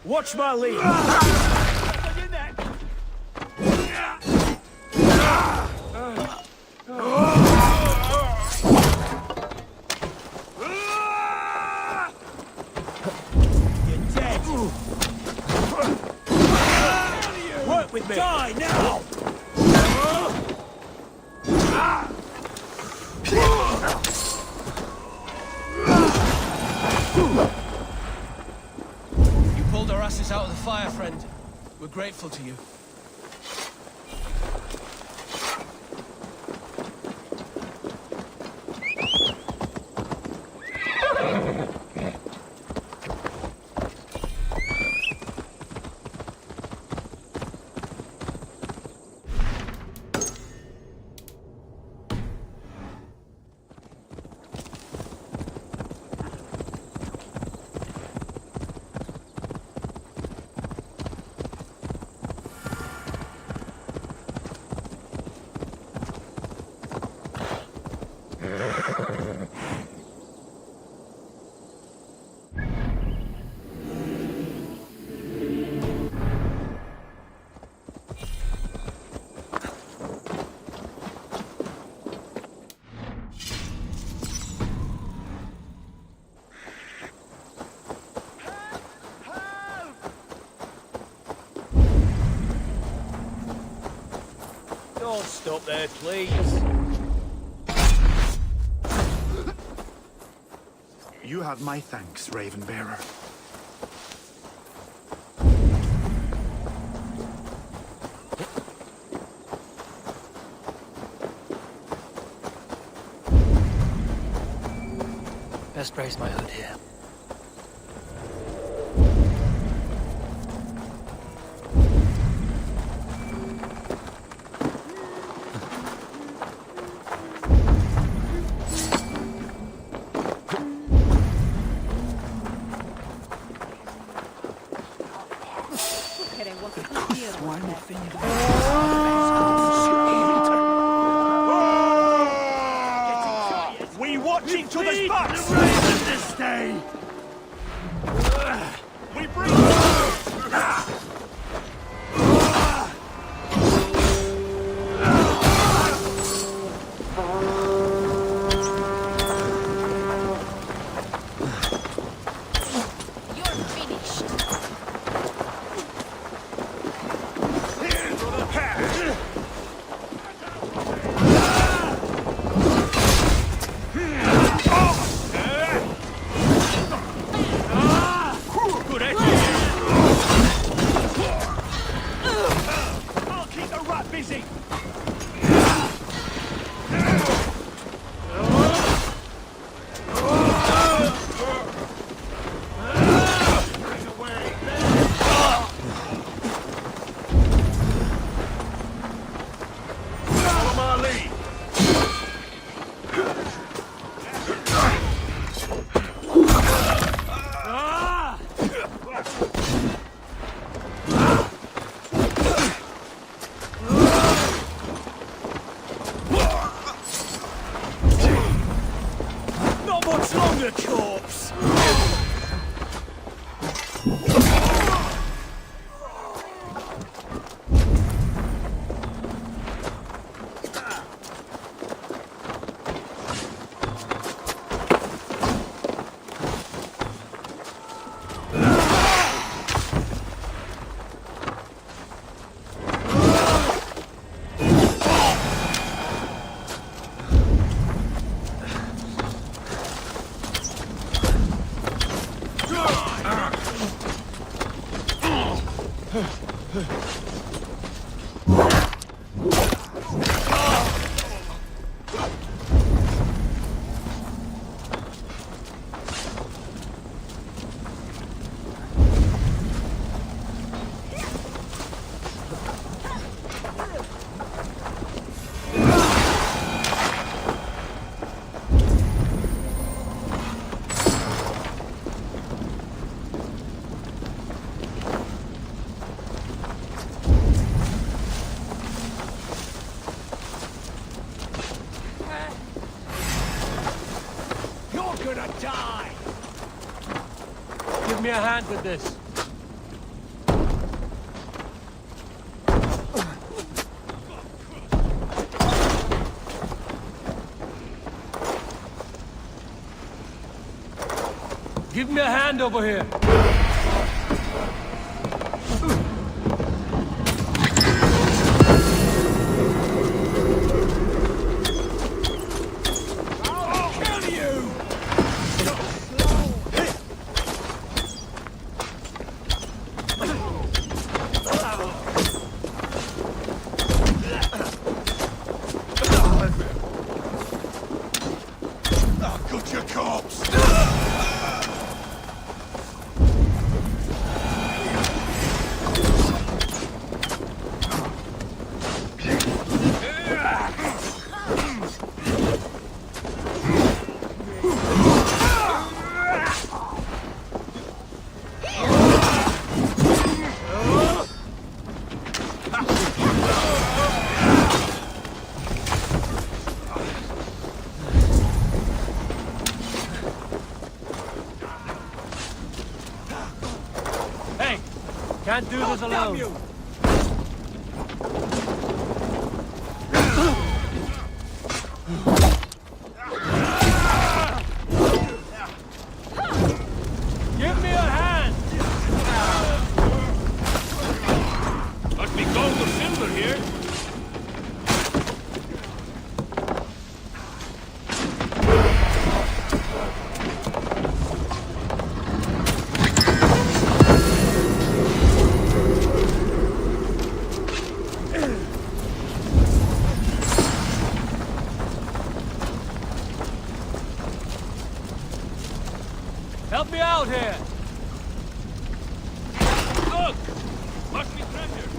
Watch my lead. You're dead. Work with me. Die now. You pulled our asses out of the fire, friend. We're grateful to you. Don't stop there, please. You have my thanks, Ravenbearer. Best raise my hood here. We watch each other's backs! This day! We bring... Give me a hand with this. Give me a hand over here. Can't do this alone. Give me a hand! Must be gold or silver here. Help me out here! Look! Must be treasure.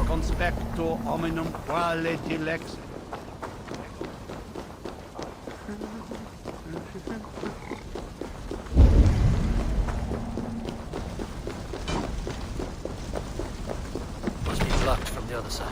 Conspecto hominum quale dilex. Must be blocked from the other side.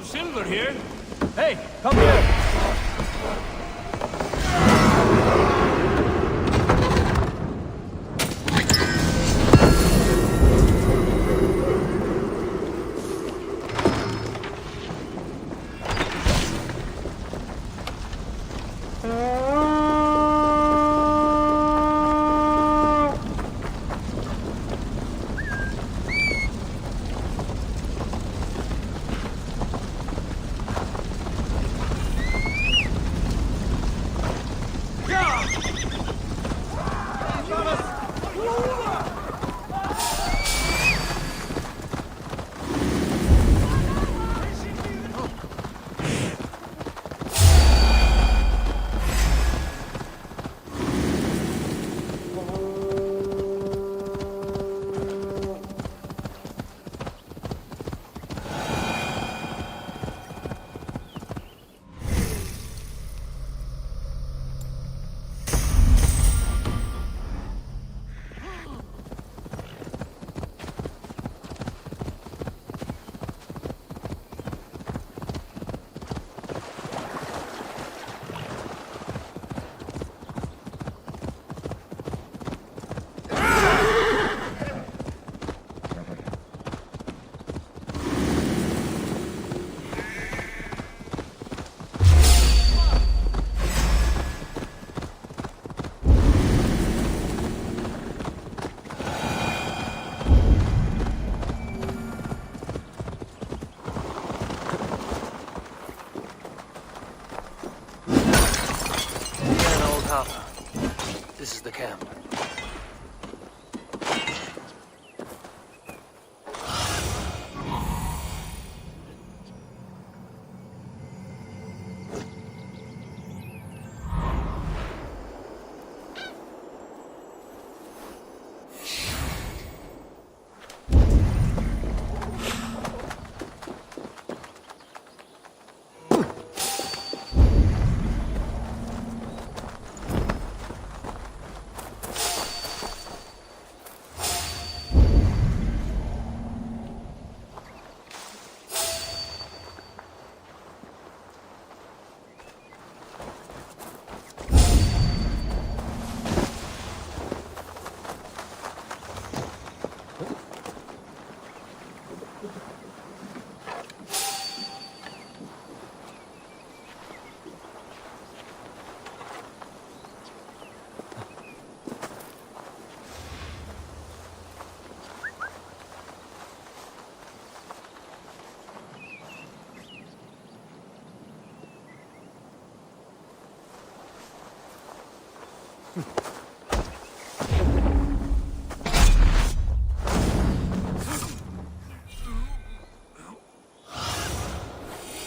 silver here. Hey, come here. This is the camp.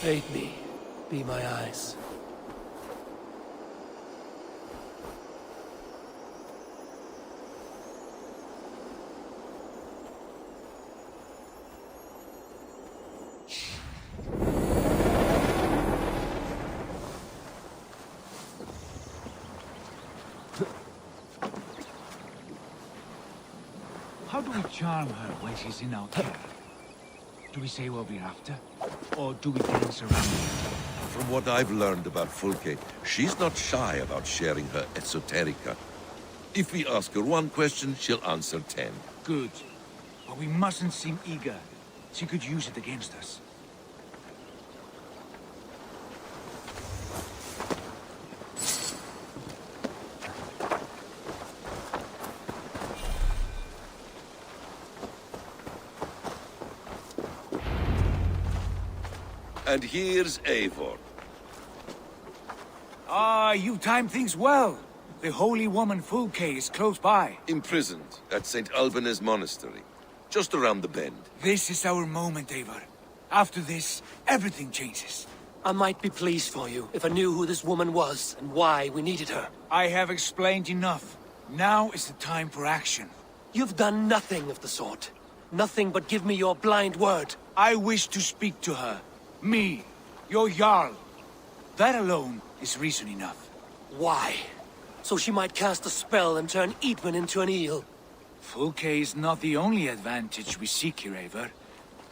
Aid me. Be my eyes. How do we charm her when she's in our care? Do we say what we're after? Or do we dance around her? From what I've learned about Fulke, she's not shy about sharing her esoterica. If we ask her one question, she'll answer 10. Good. But we mustn't seem eager. She could use it against us. And here's Eivor. Ah, you timed things well. The holy woman Fulke is close by. Imprisoned at St. Alban's monastery, just around the bend. This is our moment, Eivor. After this, everything changes. I might be pleased for you if I knew who this woman was and why we needed her. I have explained enough. Now is the time for action. You've done nothing of the sort. Nothing but give me your blind word. I wish to speak to her. Me, your Jarl. That alone is reason enough. Why? So she might cast a spell and turn Eidwin into an eel. Fulke is not the only advantage we seek here, Eivor.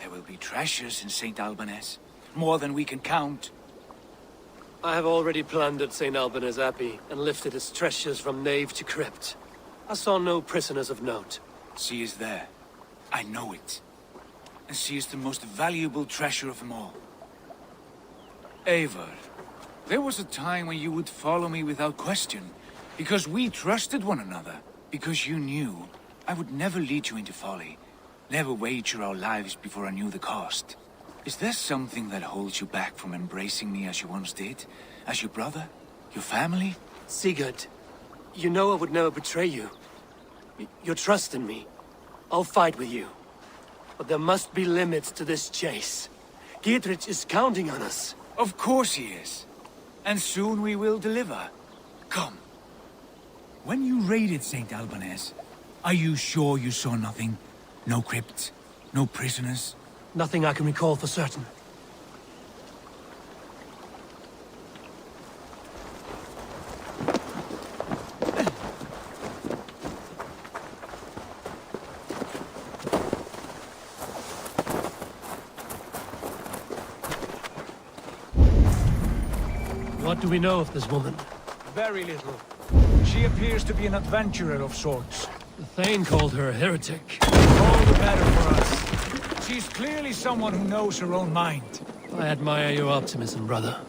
There will be treasures in St. Alban's. More than we can count. I have already plundered St. Albana's Abbey and lifted its treasures from nave to crypt. I saw no prisoners of note. She is there. I know it. And she is the most valuable treasure of them all. Eivor, there was a time when you would follow me without question, because we trusted one another, because you knew I would never lead you into folly, never wager our lives before I knew the cost. Is there something that holds you back from embracing me as you once did? As your brother? Your family? Sigurd, you know I would never betray you. Your trust in me. I'll fight with you. But there must be limits to this chase. Giedrich is counting on us. Of course he is. And soon we will deliver. Come. When you raided St. Albanese, are you sure you saw nothing? No crypts? No prisoners? Nothing I can recall for certain. What do we know of this woman? Very little. She appears to be an adventurer of sorts. The Thane called her a heretic. All the better for us. She's clearly someone who knows her own mind. I admire your optimism, brother.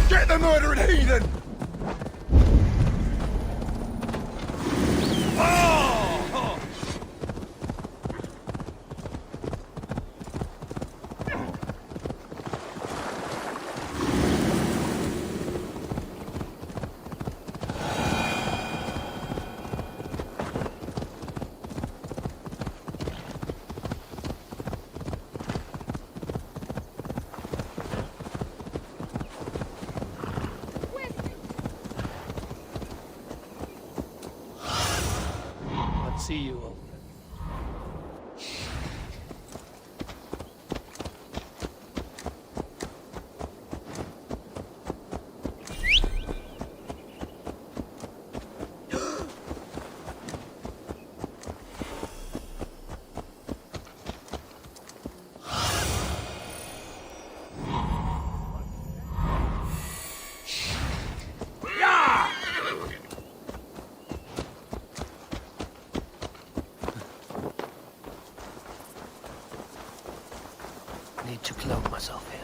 Get the murdering heathen! See you all. Need to cloak myself here.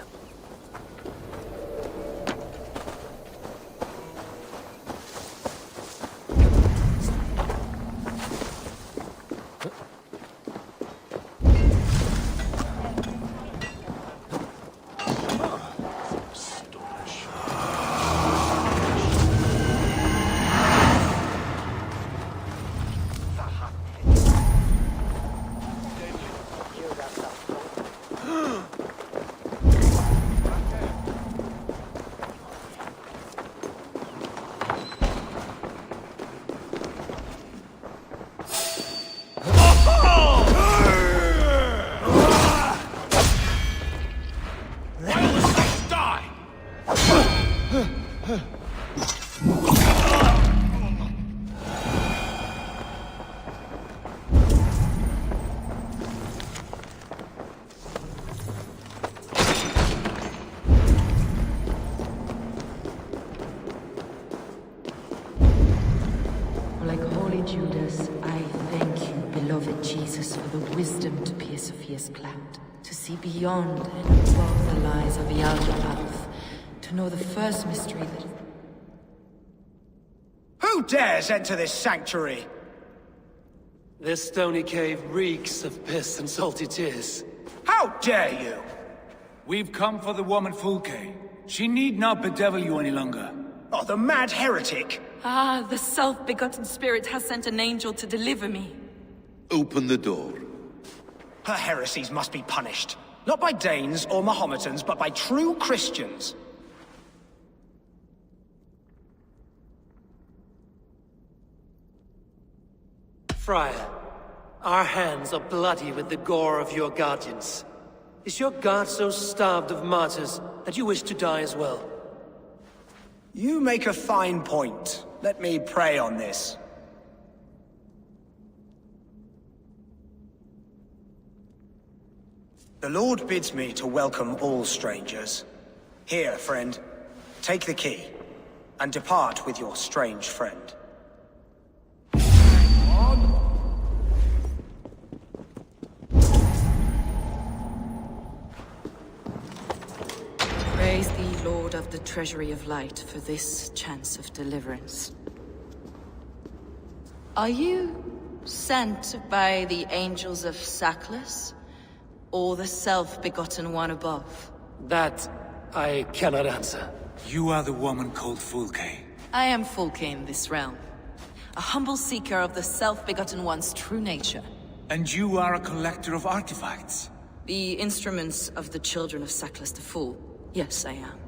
Like holy Judas, I thank you, beloved Jesus, for the wisdom to pierce a fierce cloud, to see beyond and above the lies of the outer path, to know the first mystery that... Who dares enter this sanctuary? This stony cave reeks of piss and salty tears. How dare you? We've come for the woman Fulke. She need not bedevil you any longer. Oh, the mad heretic! Ah, the self-begotten spirit has sent an angel to deliver me. Open the door. Her heresies must be punished. Not by Danes or Mahometans, but by true Christians. Friar, our hands are bloody with the gore of your guardians. Is your god so starved of martyrs that you wish to die as well? You make a fine point. Let me pray on this. The Lord bids me to welcome all strangers. Here, friend, take the key, and depart with your strange friend. Praise thee, Lord of the Treasury of Light, for this chance of deliverance. Are you sent by the angels of Saklas, or the self-begotten one above? That I cannot answer. You are the woman called Fulke. I am Fulke in this realm, a humble seeker of the self-begotten one's true nature. And you are a collector of artifacts? The instruments of the children of Saklas the Fool. Yes, I am.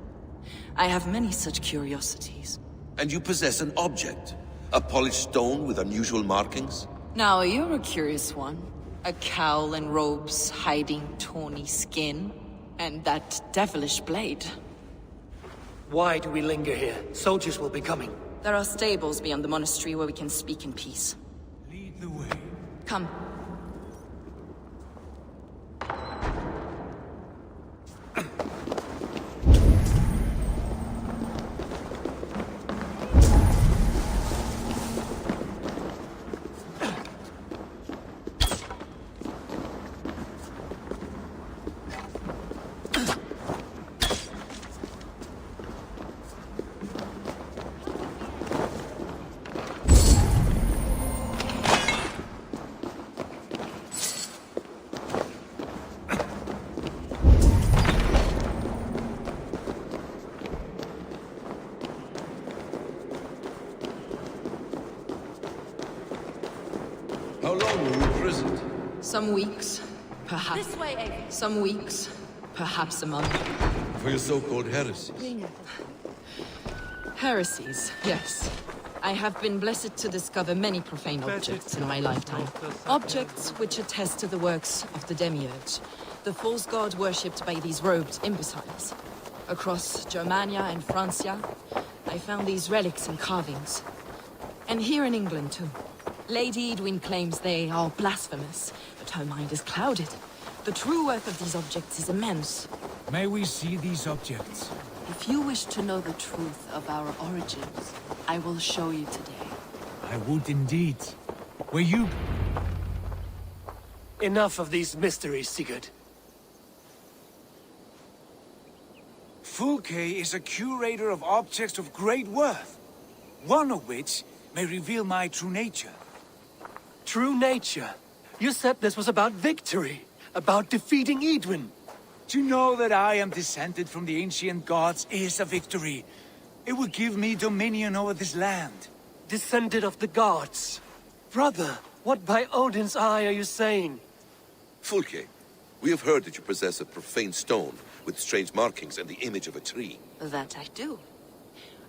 I have many such curiosities. And you possess an object? A polished stone with unusual markings? Now, you're a curious one. A cowl and robes hiding tawny skin. And that devilish blade. Why do we linger here? Soldiers will be coming. There are stables beyond the monastery where we can speak in peace. Lead the way. Come. How long were you imprisoned? Some weeks, perhaps. This way, Eivor. Some weeks, perhaps a month. For your so-called heresies? Heresies, yes. I have been blessed to discover many profane objects in my lifetime. Objects which attest to the works of the Demiurge, the false god worshipped by these robed imbeciles. Across Germania and Francia, I found these relics and carvings. And here in England, too. Lady Eidwin claims they are blasphemous, but her mind is clouded. The true worth of these objects is immense. May we see these objects? If you wish to know the truth of our origins, I will show you today. I would indeed. Were you... Enough of these mysteries, Sigurd. Fulke is a curator of objects of great worth, one of which may reveal my true nature. True nature? You said this was about victory, about defeating Eidwin. To know that I am descended from the ancient gods is a victory. It will give me dominion over this land. Descended of the gods? Brother, what by Odin's eye are you saying? Fulke, we have heard that you possess a profane stone with strange markings and the image of a tree. That I do.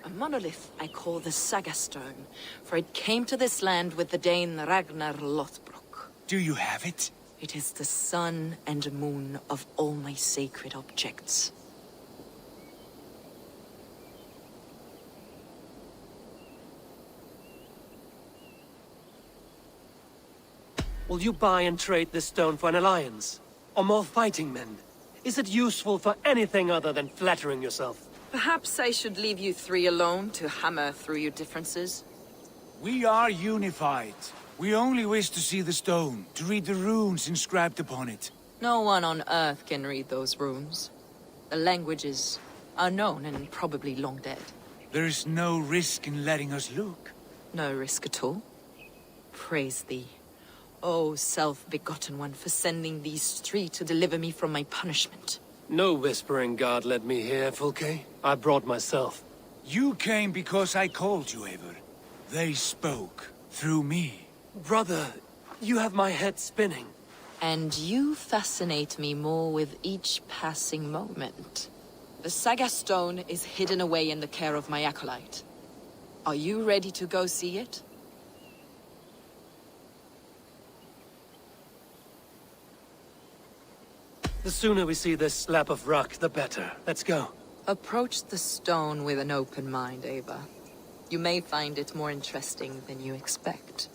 A monolith I call the Saga Stone, for it came to this land with the Dane Ragnar Lothbrok. Do you have it? It is the sun and moon of all my sacred objects. Will you buy and trade this stone for an alliance? Or more fighting men? Is it useful for anything other than flattering yourself? Perhaps I should leave you three alone to hammer through your differences? We are unified. We only wish to see the stone, to read the runes inscribed upon it. No one on Earth can read those runes. The language is unknown and probably long dead. There is no risk in letting us look. No risk at all. Praise thee, O self-begotten one, for sending these three to deliver me from my punishment. No whispering god led me here, Fulke. I brought myself. You came because I called you, Eivor. They spoke through me. Brother, you have my head spinning. And you fascinate me more with each passing moment. The Saga Stone is hidden away in the care of my acolyte. Are you ready to go see it? The sooner we see this slab of rock, the better. Let's go. Approach the stone with an open mind, Eivor. You may find it more interesting than you expect.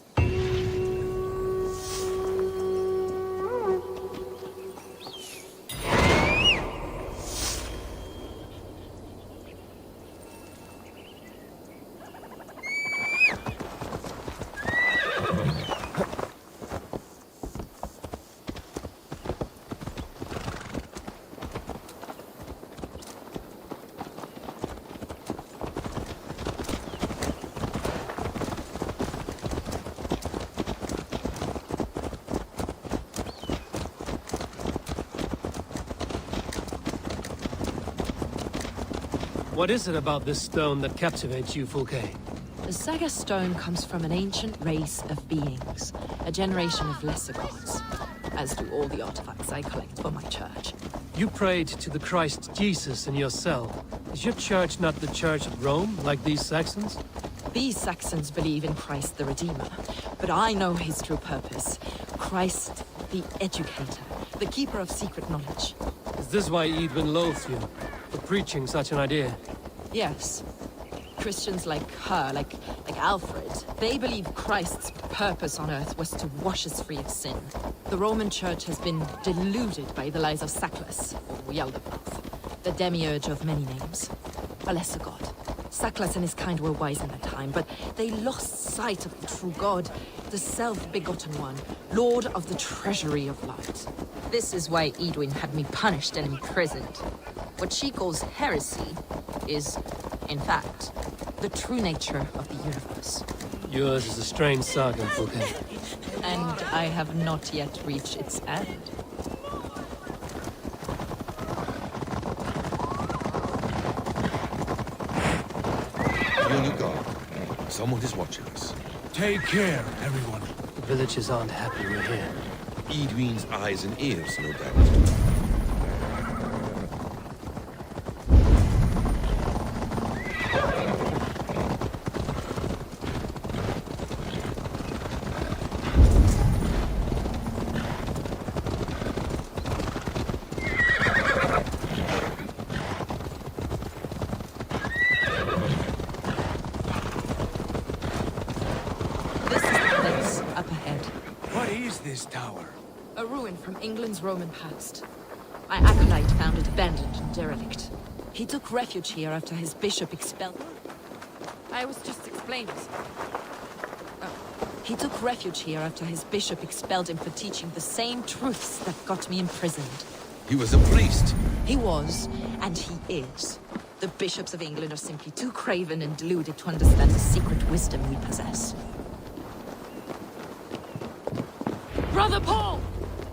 What is it about this stone that captivates you, Fulke? The Saga Stone comes from an ancient race of beings, a generation of lesser gods, as do all the artifacts I collect for my church. You prayed to the Christ Jesus in your cell. Is your church not the Church of Rome, like these Saxons? These Saxons believe in Christ the Redeemer, but I know his true purpose. Christ the Educator, the Keeper of Secret Knowledge. Is this why Eidwin loathes you, for preaching such an idea? Yes. Christians like her, like Alfred, they believe Christ's purpose on earth was to wash us free of sin. The Roman Church has been deluded by the lies of Saklas, or Yaldabaoth, the demiurge of many names. A lesser god. Saklas and his kind were wise in their time, but they lost sight of the true god, the self-begotten one, lord of the treasury of light. This is why Eidwin had me punished and imprisoned. What she calls heresy is, in fact, the true nature of the universe. Yours is a strange saga, Fulke. And I have not yet reached its end. Be on your guard. Someone is watching us. Take care, everyone. The villagers aren't happy we're here. Eidwin's eyes and ears, no doubt. is this tower? A ruin from England's Roman past. My acolyte found it abandoned and derelict. He took refuge here after his bishop expelled... I was just explaining. He took refuge here after his bishop expelled him for teaching the same truths that got me imprisoned. He was a priest. He was, and he is. The bishops of England are simply too craven and deluded to understand the secret wisdom we possess. Brother Paul!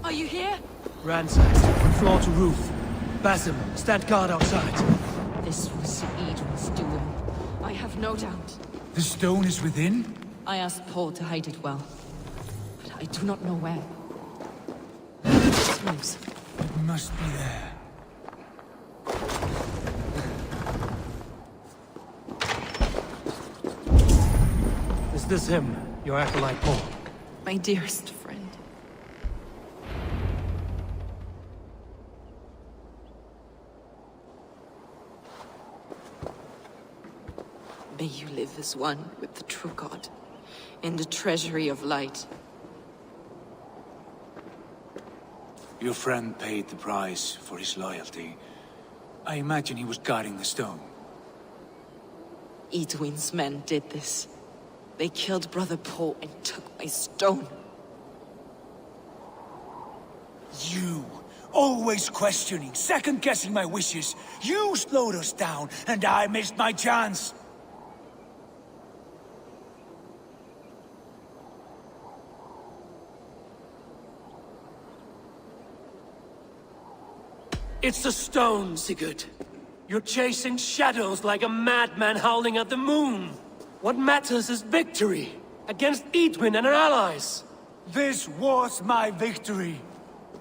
Are you here? Ransacked, from floor to roof. Basim, stand guard outside. This was Eidwin's doing. I have no doubt. The stone is within? I asked Paul to hide it well, but I do not know where. Moves. It must be there. Is this him, your acolyte Paul? My dearest friend. May you live as one with the true God, in the treasury of light. Your friend paid the price for his loyalty. I imagine he was guarding the stone. Eidwin's men did this. They killed Brother Paul and took my stone. You, always questioning, second-guessing my wishes. You slowed us down, and I missed my chance. It's the stone, Sigurd. You're chasing shadows like a madman howling at the moon. What matters is victory against Eidwin and her allies. This was my victory.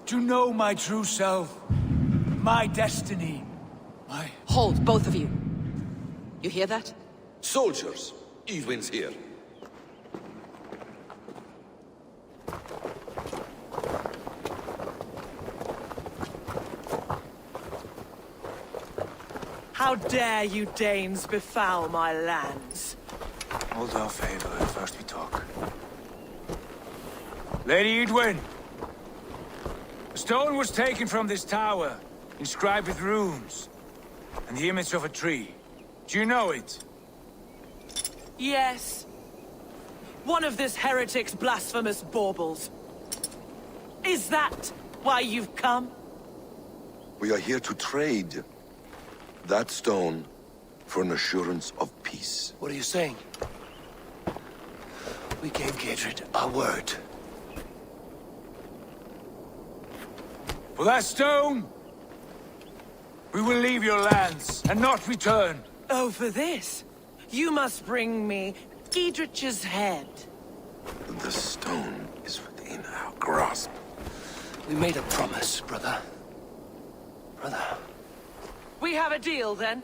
To know my true self. My destiny. My... Hold, both of you. You hear that? Soldiers, Eidwin's here. How dare you Danes befoul my lands? Hold off, Eivor. First we talk. Lady Eidwin! A stone was taken from this tower, inscribed with runes, and the image of a tree. Do you know it? Yes. One of this heretic's blasphemous baubles. Is that why you've come? We are here to trade that stone for an assurance of peace. What are you saying? We gave Gudrid our word. For that stone, we will leave your lands and not return. Oh, for this? You must bring me Giedrich's head. The stone is within our grasp. We made a promise, brother. Brother. We have a deal, then?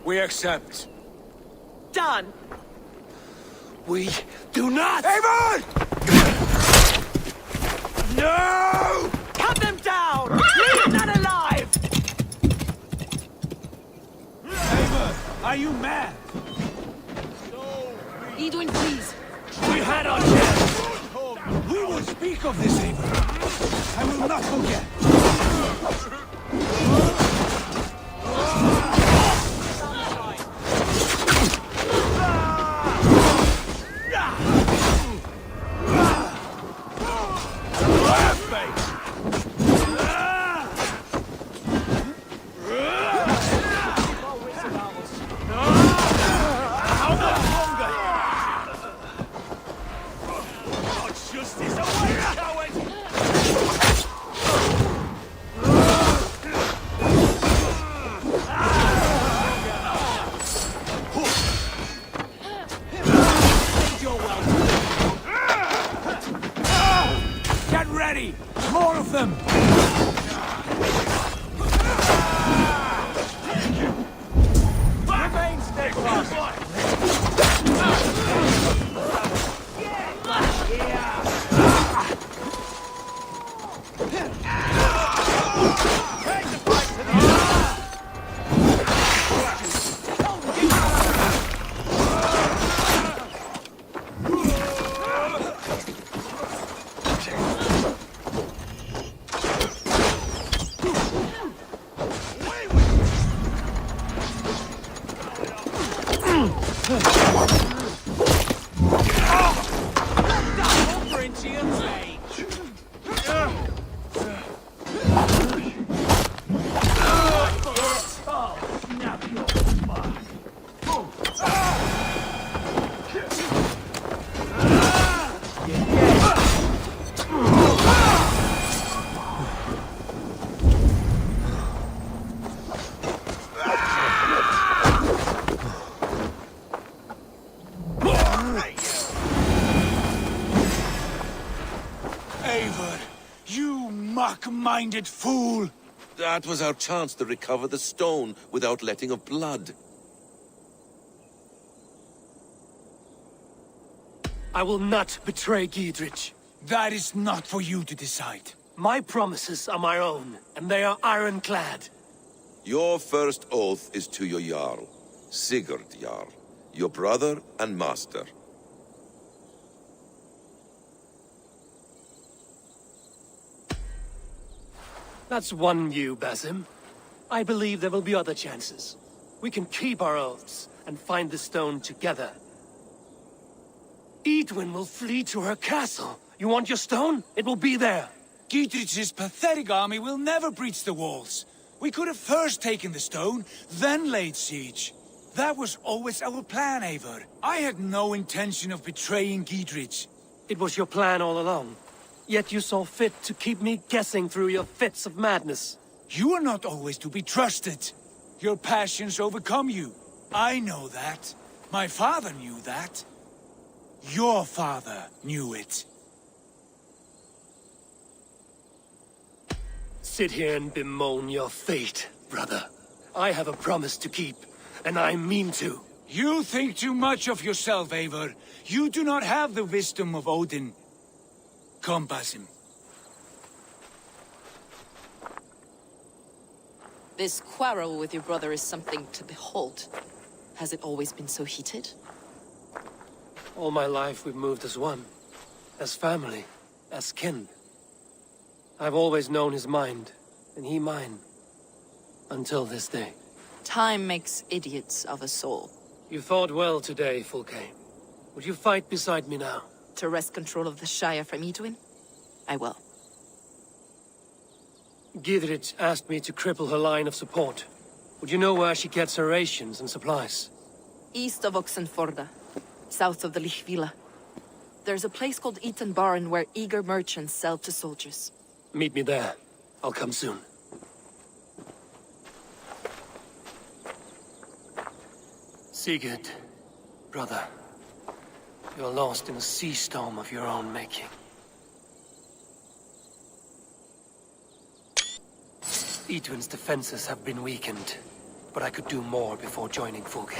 We accept. Done! We do not! Eivor! No! Cut them down! Leave none alive! Eivor, are you mad? Eidwin, please! We had our chance! We will speak of this, Eivor. I will not forget. Get ready! More of them! Remain steadfast! muck-minded fool! That was our chance to recover the stone without letting of blood. I will not betray Giedrich. That is not for you to decide. My promises are my own, and they are ironclad. Your first oath is to your Jarl, Sigurd Jarl, your brother and master. That's one view, Basim. I believe there will be other chances. We can keep our oaths and find the stone together. Eidwin will flee to her castle. You want your stone? It will be there. Giedrich's pathetic army will never breach the walls. We could have first taken the stone, then laid siege. That was always our plan, Eivor. I had no intention of betraying Giedrich. It was your plan all along. Yet you saw fit to keep me guessing through your fits of madness. You are not always to be trusted. Your passions overcome you. I know that. My father knew that. Your father knew it. Sit here and bemoan your fate, brother. I have a promise to keep, and I mean to. You think too much of yourself, Eivor. You do not have the wisdom of Odin. Come, Basim. This quarrel with your brother is something to behold. Has it always been so heated? All my life we've moved as one. As family. As kin. I've always known his mind, and he mine. Until this day. Time makes idiots of us all. You fought well today, Fulke. Would you fight beside me now? To wrest control of the Shire from Eidwin? I will. Giedrich asked me to cripple her line of support. Would you know where she gets her rations and supplies? East of Oxenforda, south of the Lichvila. There's a place called Eaton Barn where eager merchants sell to soldiers. Meet me there. I'll come soon. Sigurd, brother. You're lost in a sea storm of your own making. Eidwin's defenses have been weakened, but I could do more before joining Fulke.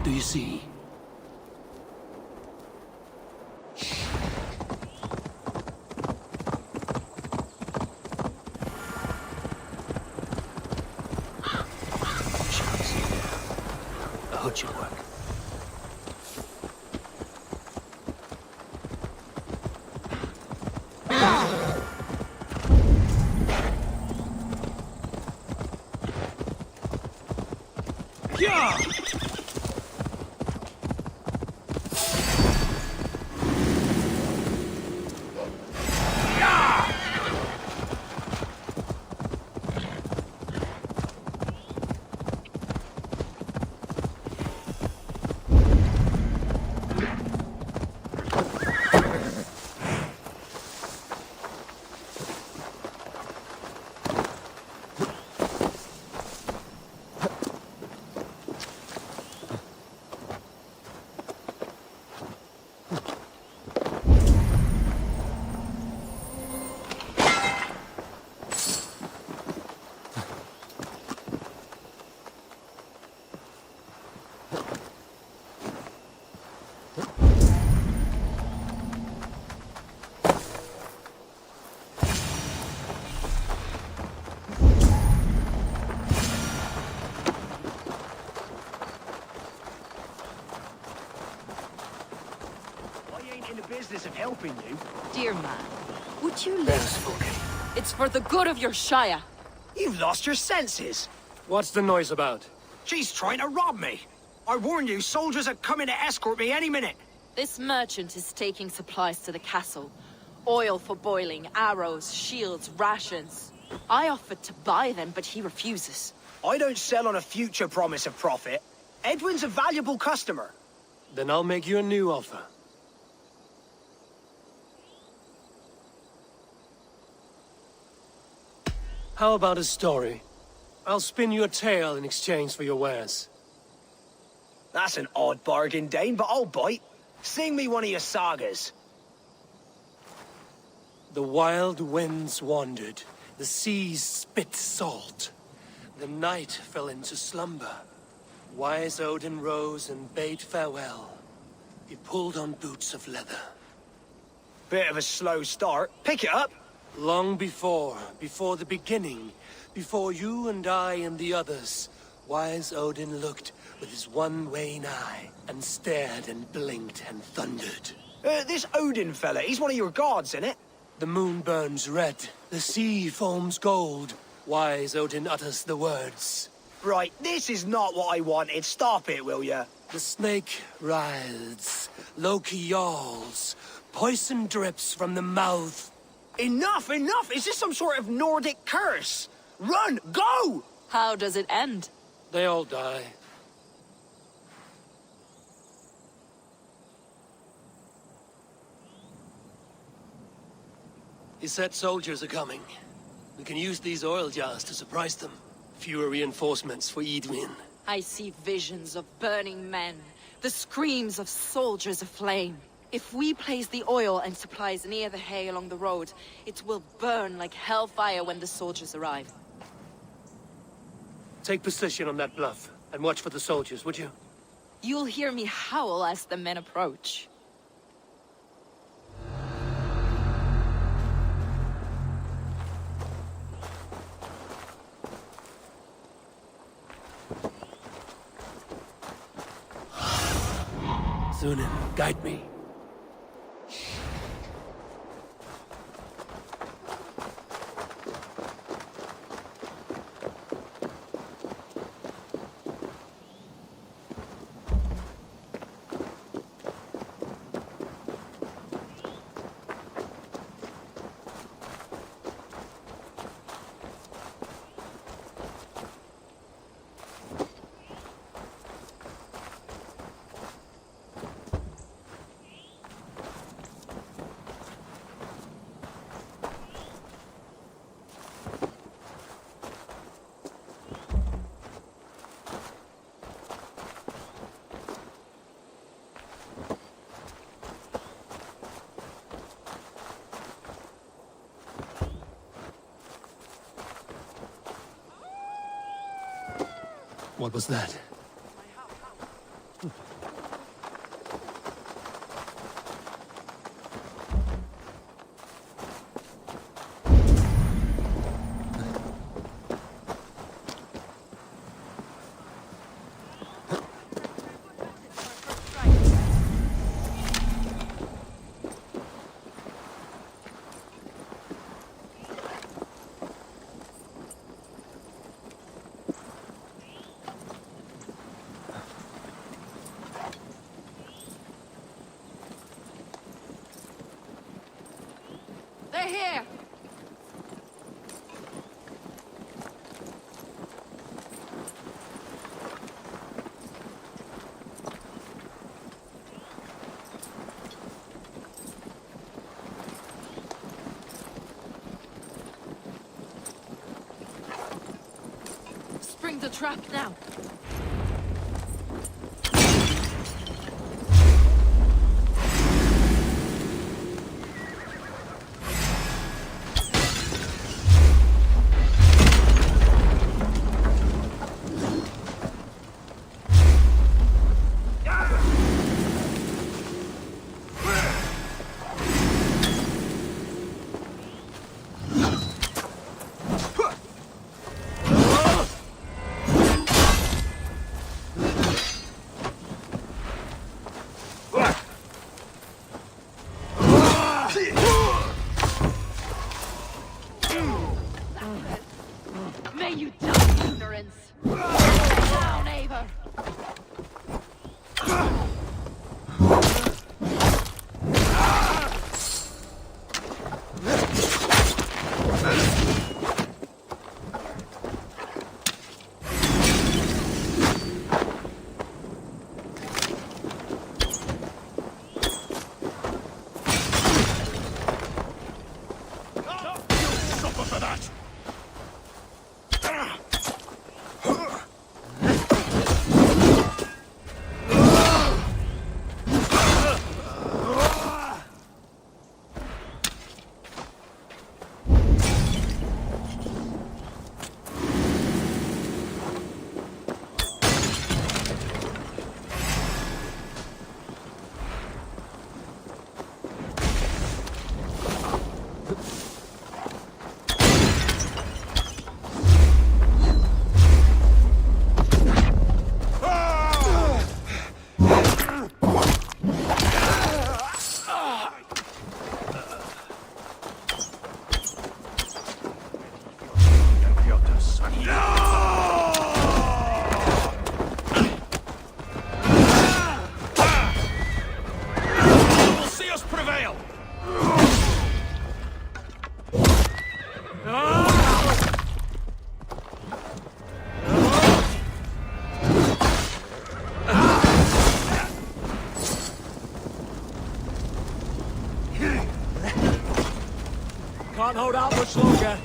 Do you see? A hood should work. Business of helping you. Dear man, would you listen? It's for the good of your Shire. You've lost your senses. What's the noise about? She's trying to rob me. I warn you, soldiers are coming to escort me any minute. This merchant is taking supplies to the castle. Oil for boiling, arrows, shields, rations. I offered to buy them, but he refuses. I don't sell on a future promise of profit. Edwin's a valuable customer. Then I'll make you a new offer. How about a story? I'll spin you a tale in exchange for your wares. That's an odd bargain, Dane, but I'll bite. Sing me one of your sagas. The wild winds wandered, the seas spit salt. The night fell into slumber. Wise Odin rose and bade farewell. He pulled on boots of leather. Bit of a slow start. Pick it up. Long before the beginning, before you and I and the others, wise Odin looked with his one wane eye, and stared and blinked and thundered. This Odin fella, he's one of your gods, isn't it? The moon burns red, the The sea foams gold. Wise Odin utters the words. Right, this is not what I wanted. Stop it, will ya? The snake writhes. Loki yawls. Poison drips from the mouth. Enough, enough! Is this some sort of Nordic curse? Run! Go! How does it end? They all die. He said soldiers are coming. We can use these oil jars to surprise them. Fewer reinforcements for Eidwin. I see visions of burning men, the screams of soldiers aflame. If we place the oil and supplies near the hay along the road, it will burn like hellfire when the soldiers arrive. Take position on that bluff, and watch for the soldiers, would you? You'll hear me howl as the men approach. Sunan, guide me. What was that? They're here! Spring the trap now! prevail! Can't hold out much longer.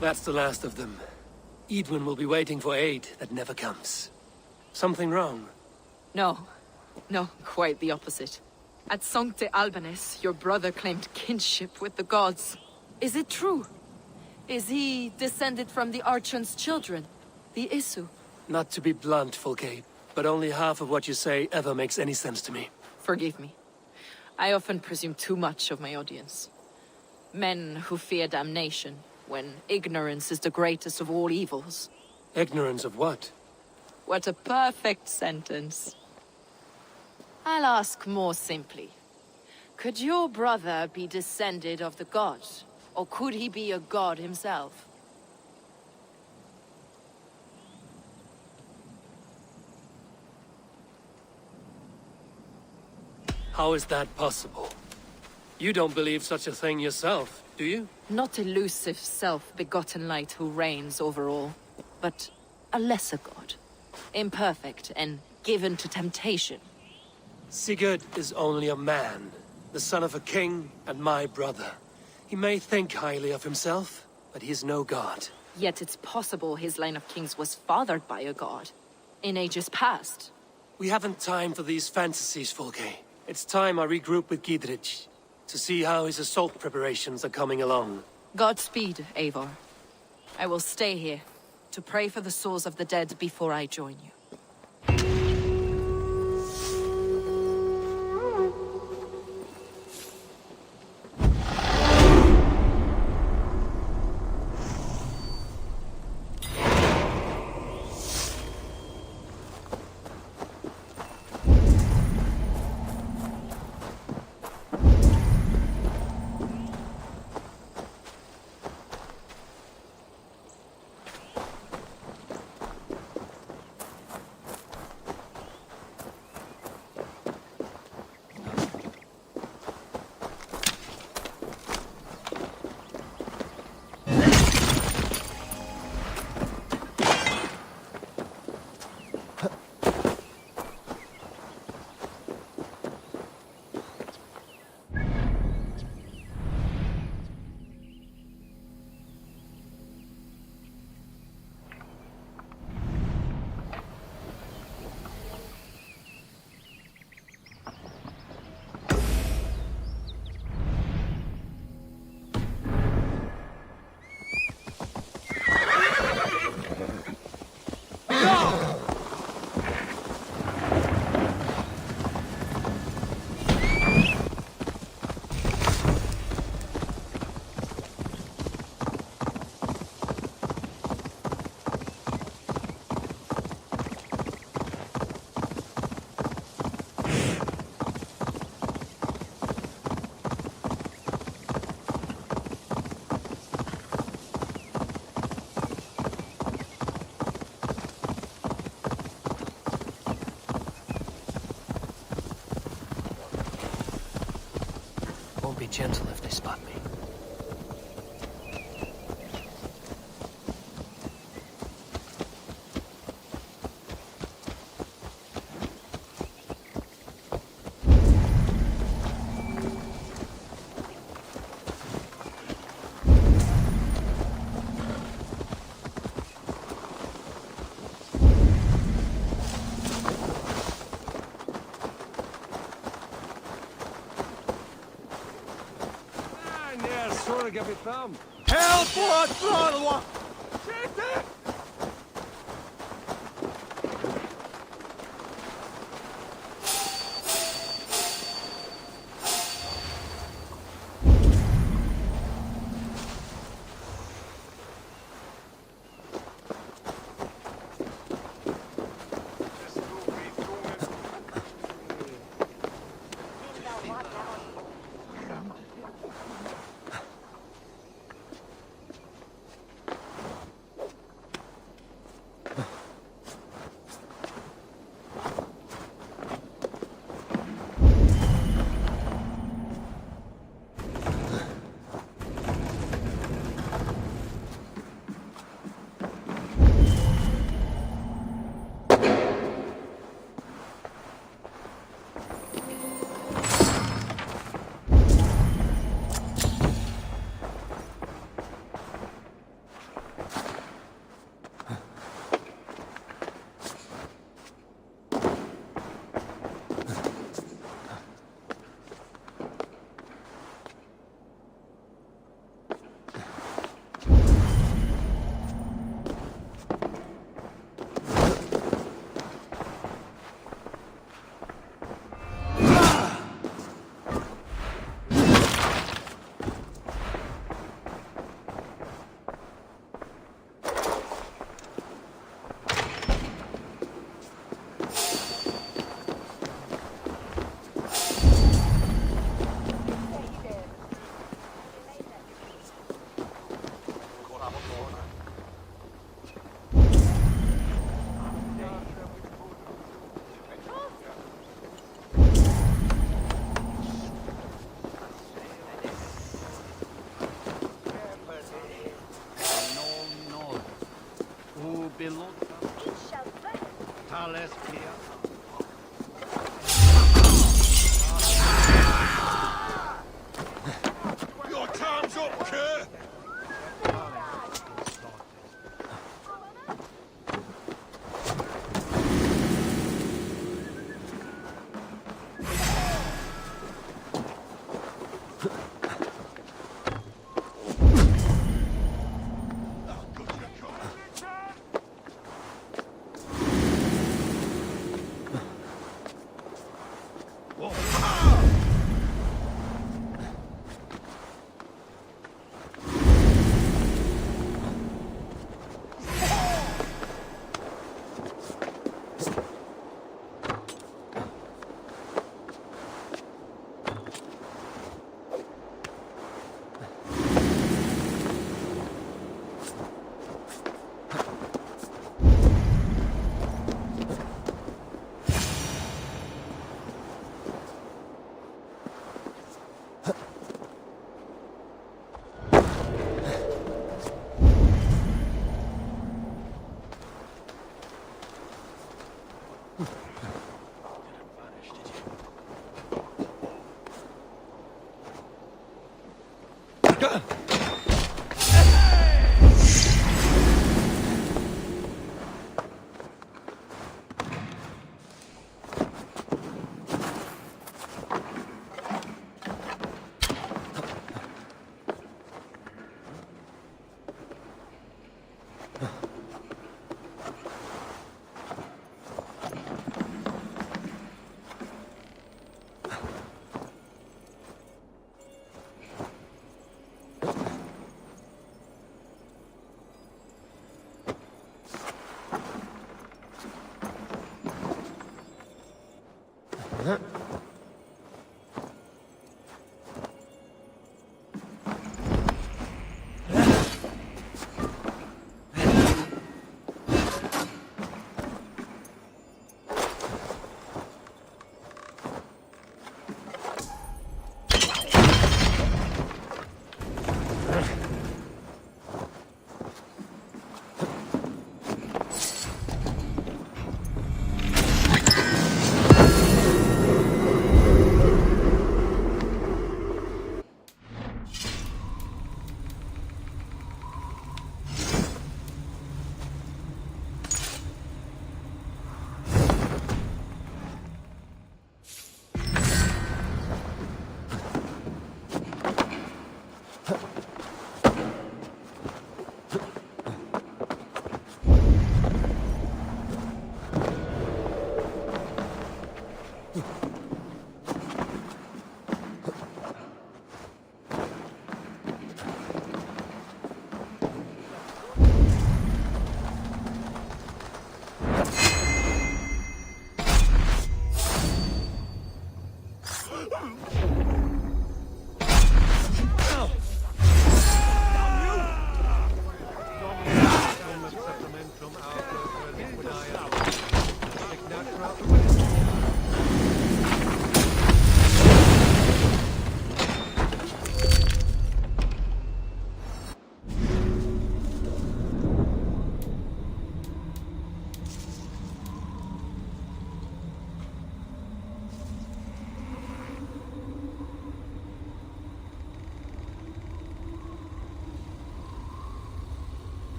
That's the last of them. Eidwin will be waiting for aid that never comes. Something wrong? No. No, quite the opposite. At Sancte Albanus, your brother claimed kinship with the gods. Is it true? Is he descended from the Archon's children, the Isu? Not to be blunt, Fulke, but only half of what you say ever makes any sense to me. Forgive me. I often presume too much of my audience. Men who fear damnation, when ignorance is the greatest of all evils. Ignorance of what? What a perfect sentence. I'll ask more simply. Could your brother be descended of the gods? Or could he be a god himself? How is that possible? You don't believe such a thing yourself, do you? Not elusive self-begotten light who reigns over all, but a lesser god. Imperfect and given to temptation. Sigurd is only a man, the son of a king and my brother. He may think highly of himself, but he is no god. Yet it's possible his line of kings was fathered by a god, in ages past. We haven't time for these fantasies, Fulke. It's time I regroup with Gidrich, to see how his assault preparations are coming along. Godspeed, Eivor. I will stay here, to pray for the souls of the dead before I join you. Be gentle if they spot me. Help for a throttle! below. Thales Pia. Your time's up, Kerr!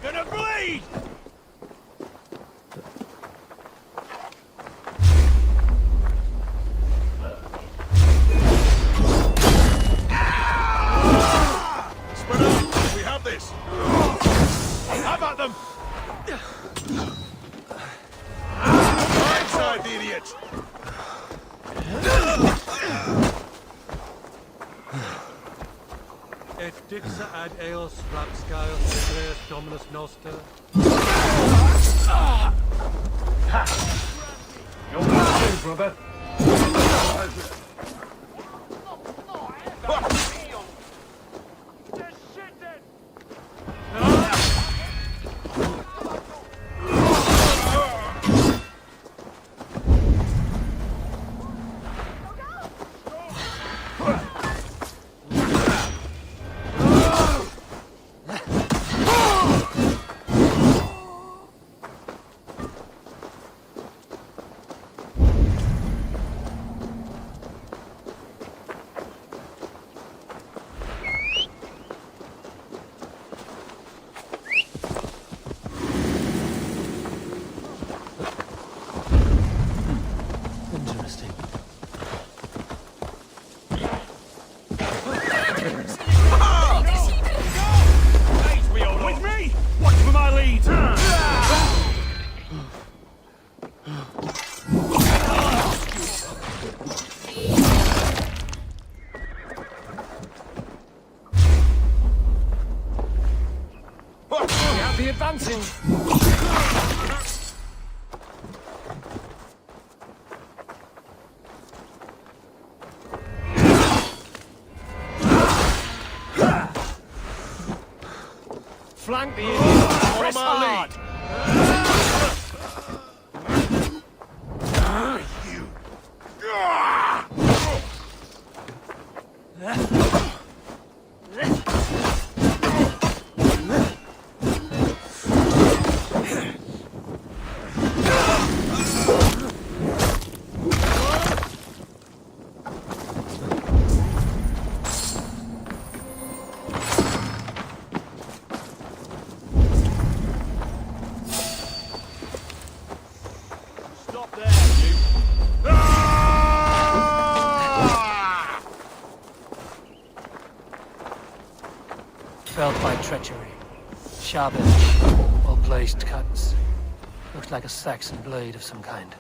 Gonna bleed! them! Right side, the idiot! Et dixa ad eos rapscaios Hebreus Dominus Noster. You're good, brother. Interesting. With me! Watch for my lead! We have the advancing. Flank the idiot! Follow my lead! Stop there, you! Felled by treachery. Sharp edge. Well-placed cuts. Looks like a Saxon blade of some kind.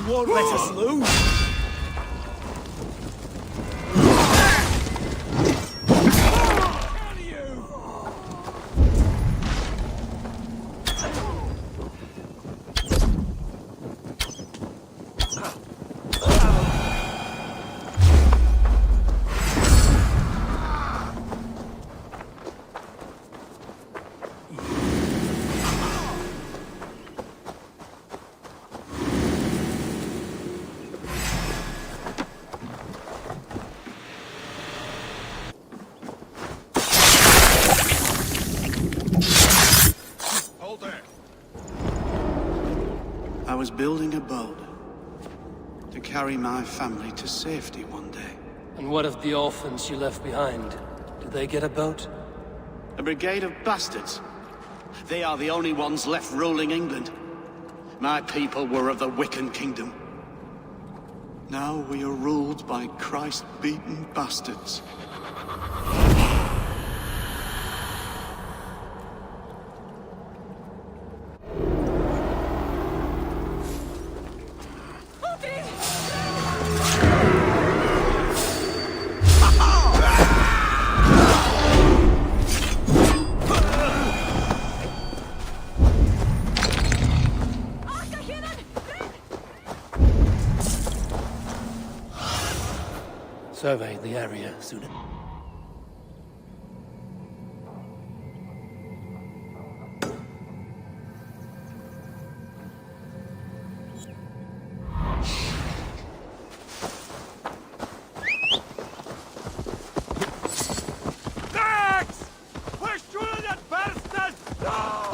God won't let us lose! I was building a boat to carry my family to safety one day. And what of the orphans you left behind? Did they get a boat? A brigade of bastards. They are the only ones left ruling England. My people were of the Wiccan kingdom. Now we are ruled by Christ-beaten bastards. Survey the area, Sunan. Max! Push through that bastard! No!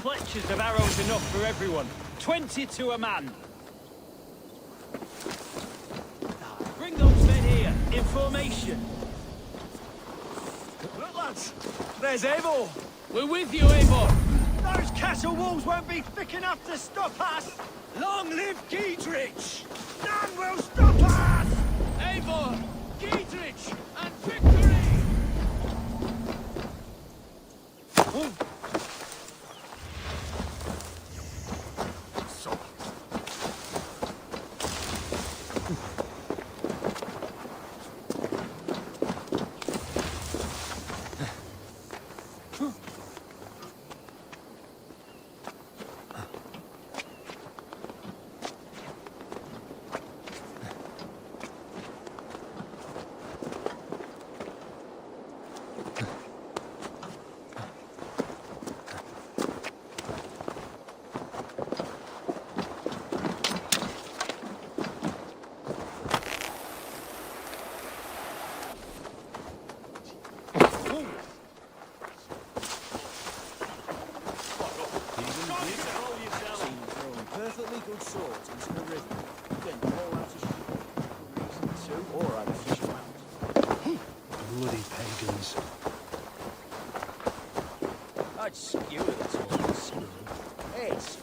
fletchers of arrows enough for everyone. 20 to a man. Bring those men here, in formation. Look, lads! There's Eivor! We're with you, Eivor! Those castle walls won't be thick enough to stop us! Long live Giedrich! None will stop us! Eivor! Giedrich! And victory! Perfectly good swords into the river. Then all out of reason to, or I'd fish them out. Bloody pagans. I'd skewer the swords. It's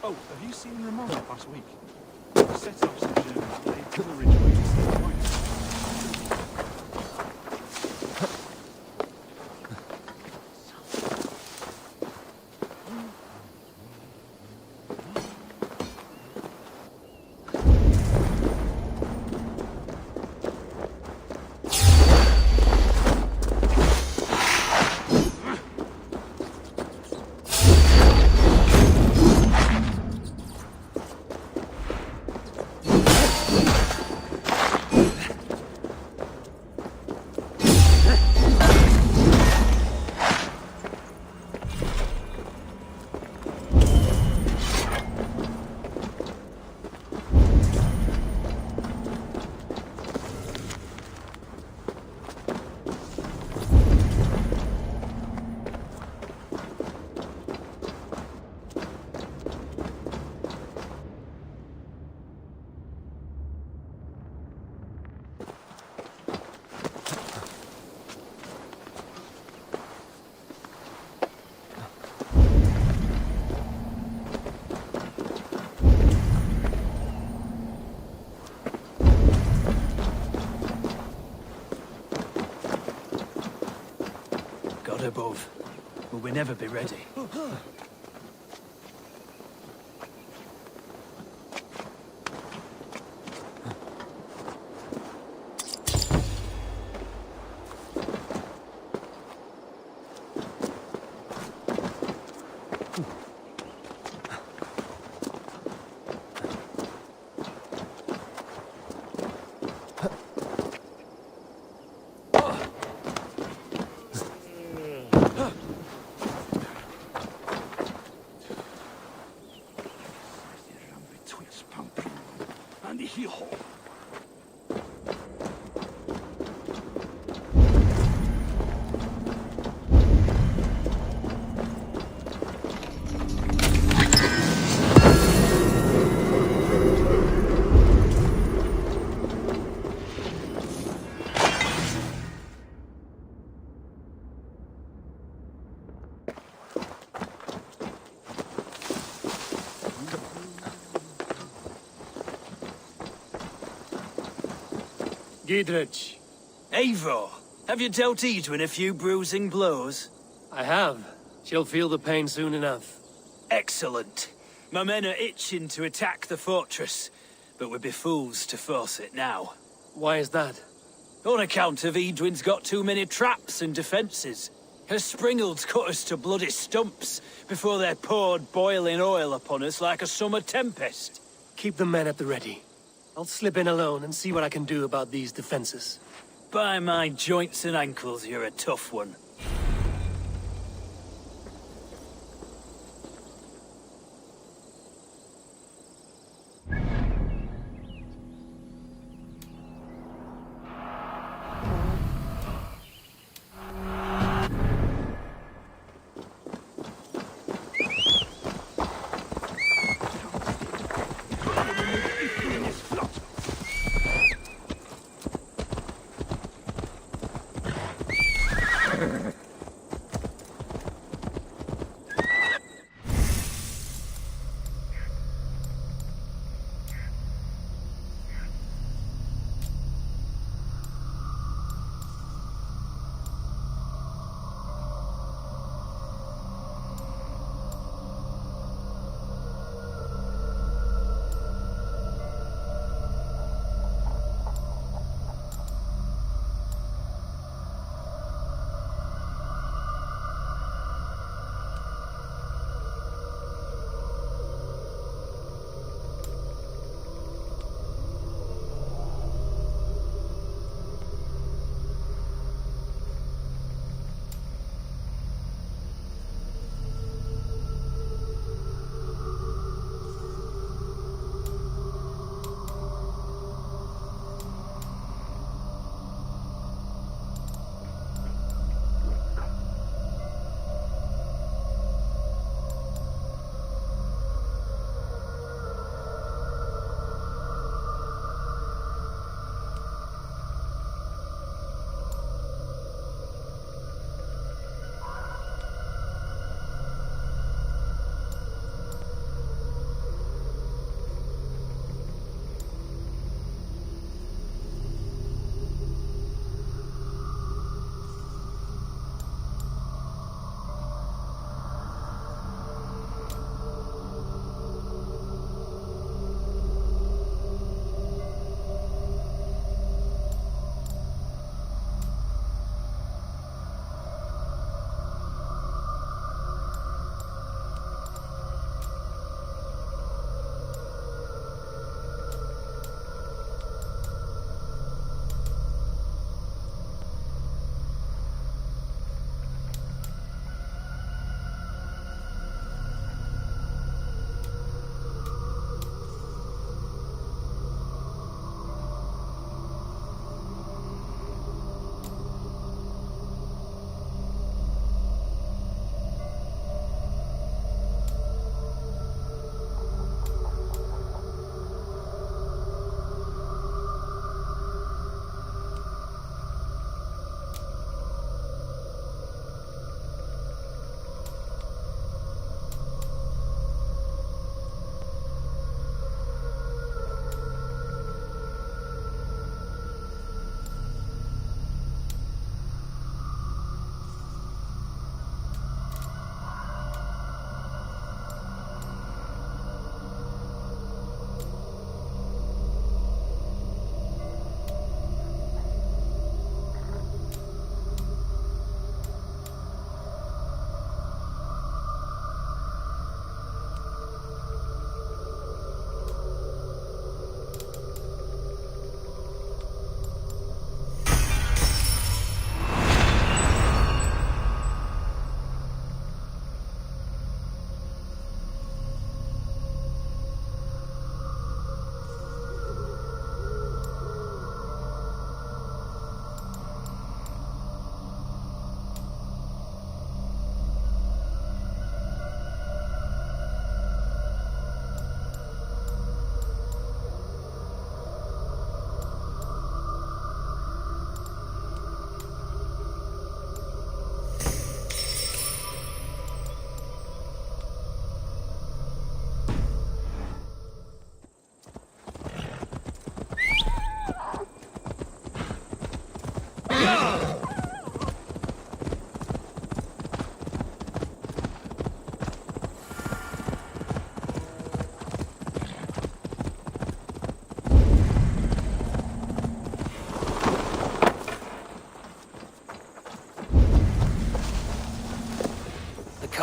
Oh, have you seen Ramon last week? Set off some Germans, they pillaged ways to the point. Above. Will we never be ready? Giedrich. Eivor, have you dealt Eidwin a few bruising blows? I have. She'll feel the pain soon enough. Excellent. My men are itching to attack the fortress, but we'd be fools to force it now. Why is that? On account of Eidwin's got too many traps and defences. Her springalds cut us to bloody stumps before they poured boiling oil upon us like a summer tempest. Keep the men at the ready. I'll slip in alone and see what I can do about these defenses. By my joints and ankles, you're a tough one.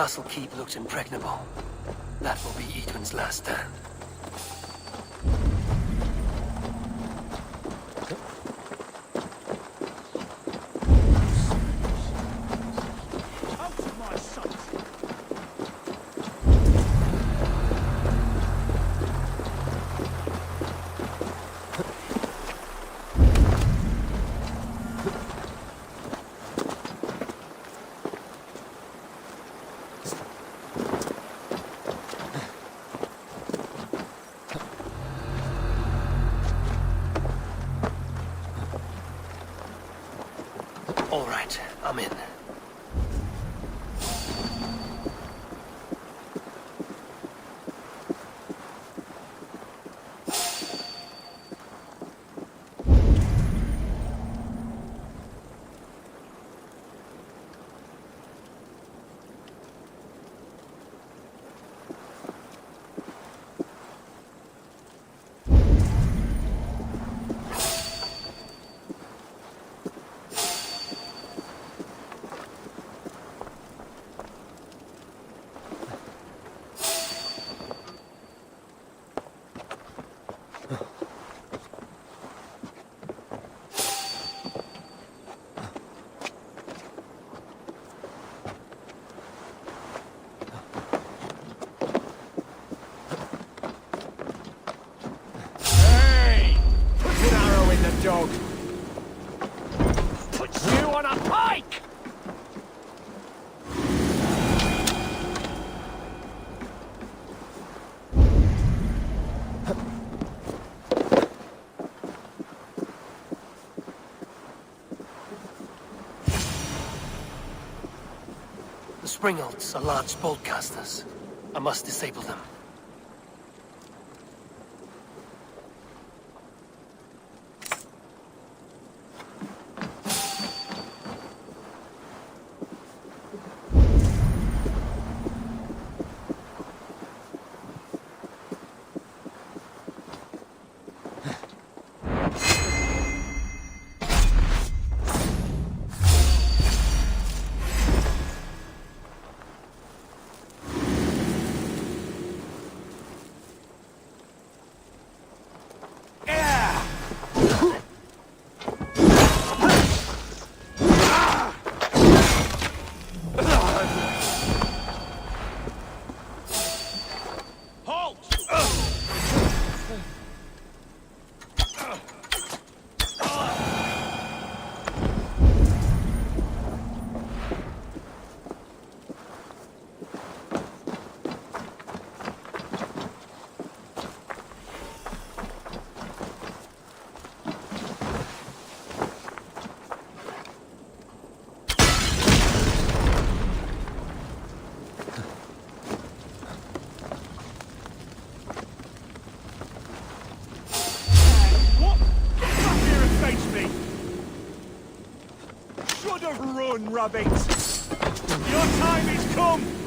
castle keep looks impregnable. That will be Eidwin's last stand. All right, I'm in. Dog. Put you on a pike! The Springolds are large boltcasters. I must disable them. Run, rabbit! Your time is come!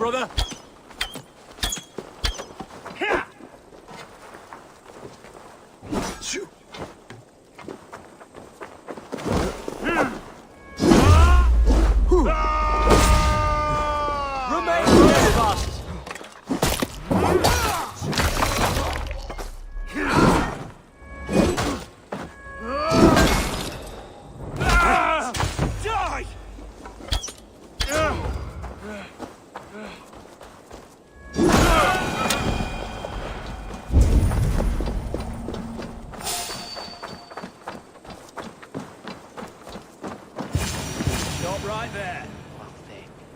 brother! Remain steadfast! Die! Stop right there.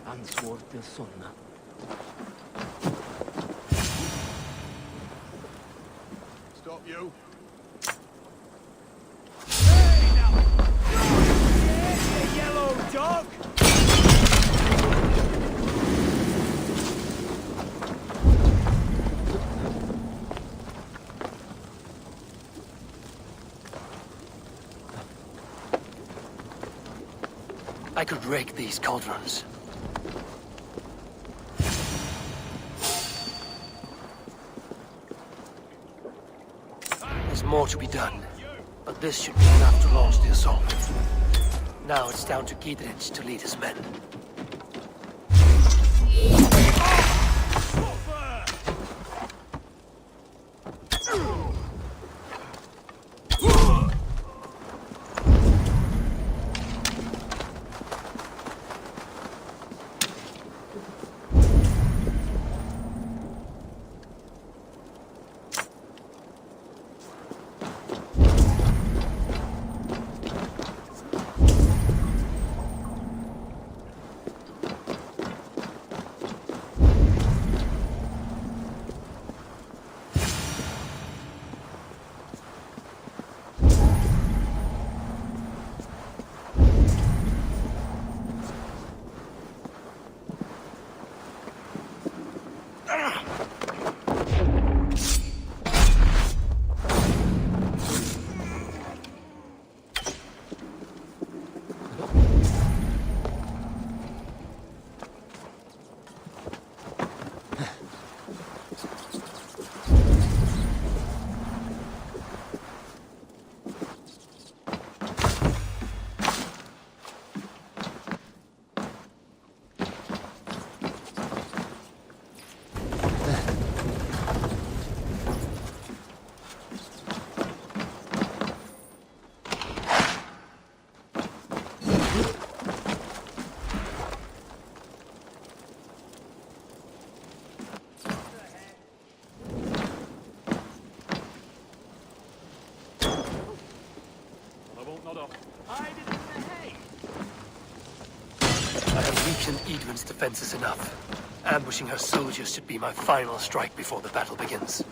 Ansvar till sådana. Stop you. Hey, yellow dog! I could rake these cauldrons. There's more to be done, but this should be enough to launch the assault. Now it's down to Giedrich to lead his men. I have weakened Eidwin's defenses enough. Ambushing her soldiers should be my final strike before the battle begins.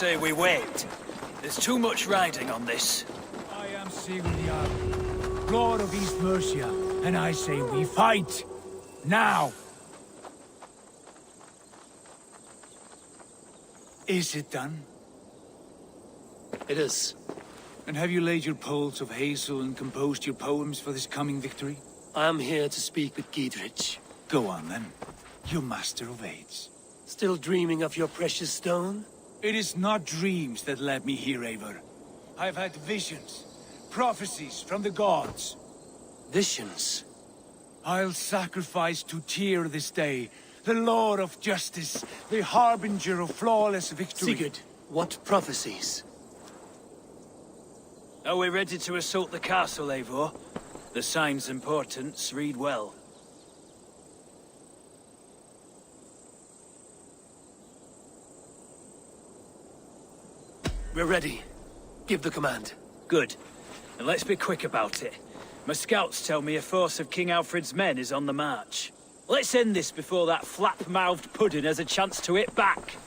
say we wait. There's too much riding on this. I am Sigurd Lord of East Mercia, and I say we fight! Now! Is it done? It is. And have you laid your poles of hazel and composed your poems for this coming victory? I am here to speak with Giedrich. Go on then, you master of aids. Still dreaming of your precious stone? It is not dreams that led me here, Eivor. I've had visions, prophecies from the gods. Visions? I'll sacrifice to Tyr this day, the Lord of Justice, the harbinger of flawless victory. Sigurd, what prophecies? Are we ready to assault the castle, Eivor? The sign's importance, read well. We're ready. Give the command. Good. And let's be quick about it. My scouts tell me a force of King Alfred's men is on the march. Let's end this before that flap-mouthed pudding has a chance to hit back.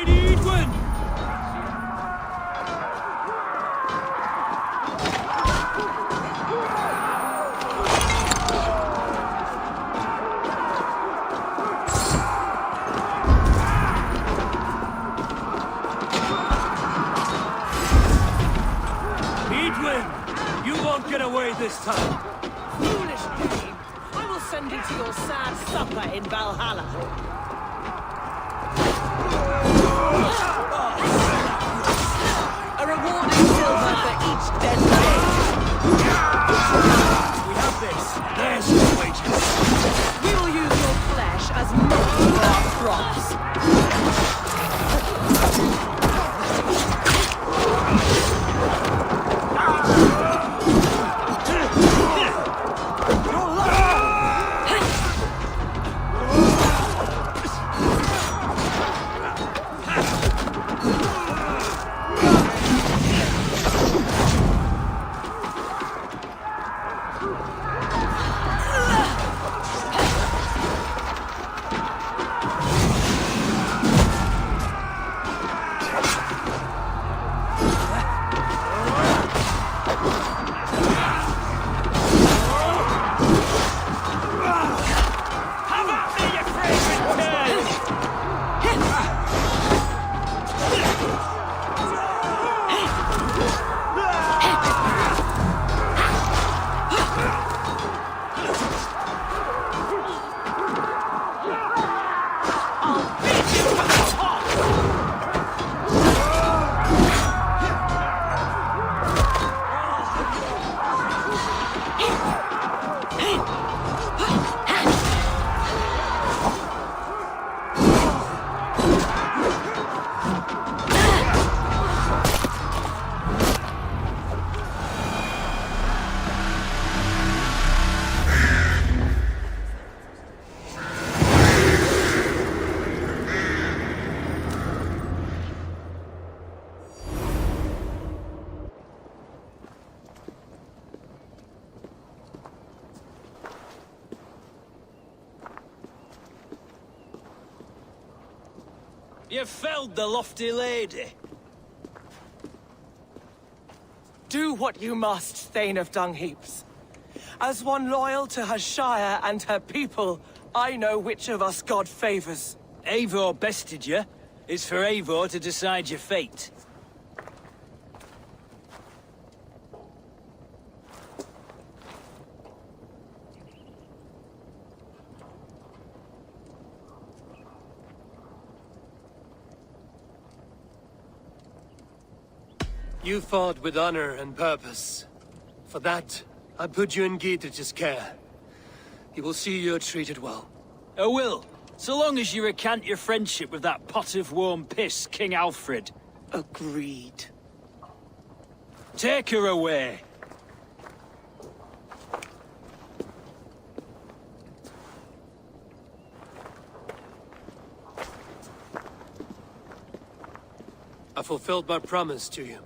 Edwin! Edwin! You won't get away this time! Foolish dream! I will send you to your sad supper in Valhalla. A rewarding silver for each dead blade. We have this. There's your wages. We will use your flesh as money for our crops. You felled the lofty lady. Do what you must, Thane of Dungheaps. As one loyal to her shire and her people, I know which of us God favors. Eivor bested you. It's for Eivor to decide your fate. You fought with honor and purpose. For that, I put you in Gidrich's care. He will see you're treated well. I will, so long as you recant your friendship with that pot of warm piss, King Alfred. Agreed. Take her away. I fulfilled my promise to you.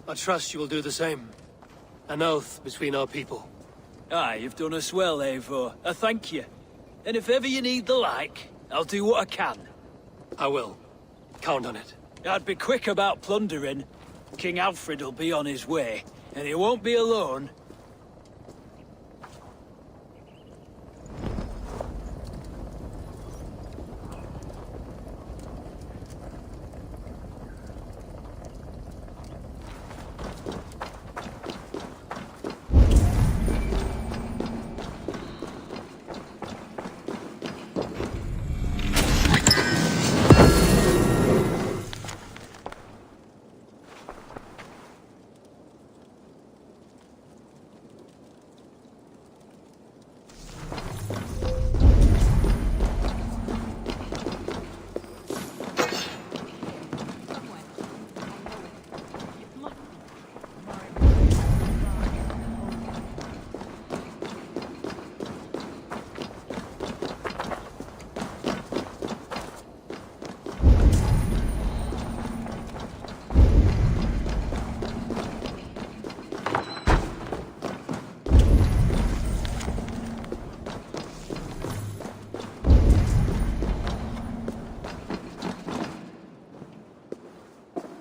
I trust you will do the same. An oath between our people. Aye, you've done us well, Eivor. I thank you. And if ever you need the like, I'll do what I can. I will. Count on it. I'd be quick about plundering. King Alfred will be on his way, and he won't be alone.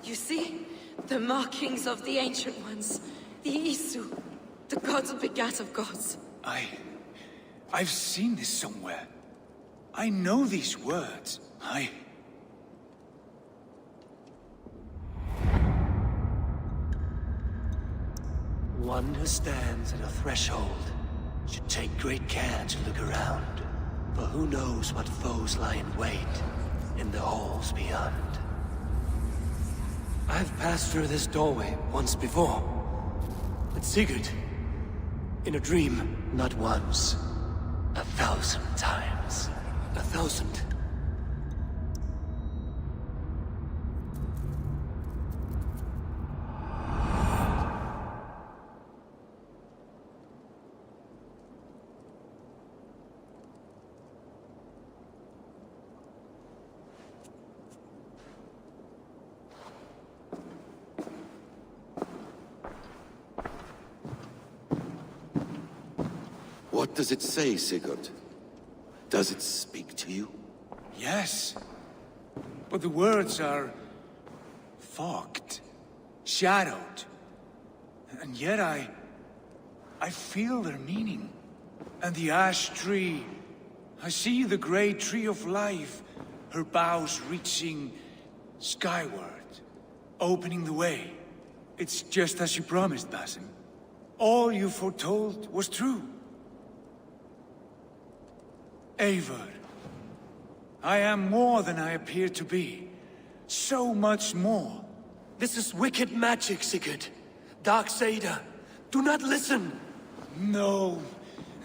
You see? The markings of the Ancient Ones. The Isu. The gods begat of gods. I've seen this somewhere. I know these words. One who stands at a threshold should take great care to look around, for who knows what foes lie in wait in the halls beyond. I've passed through this doorway once before. With Sigurd. In a dream, not once. 1,000 times. 1,000. What does it say, Sigurd? Does it speak to you? Yes. But the words are fogged, shadowed. And yet I feel their meaning. And the ash tree, I see the great tree of life, her boughs reaching skyward, opening the way. It's just as you promised, Basim. All you foretold was true. Eivor, I am more than I appear to be. So much more. This is wicked magic, Sigurd. Dark Saida. Do not listen. No.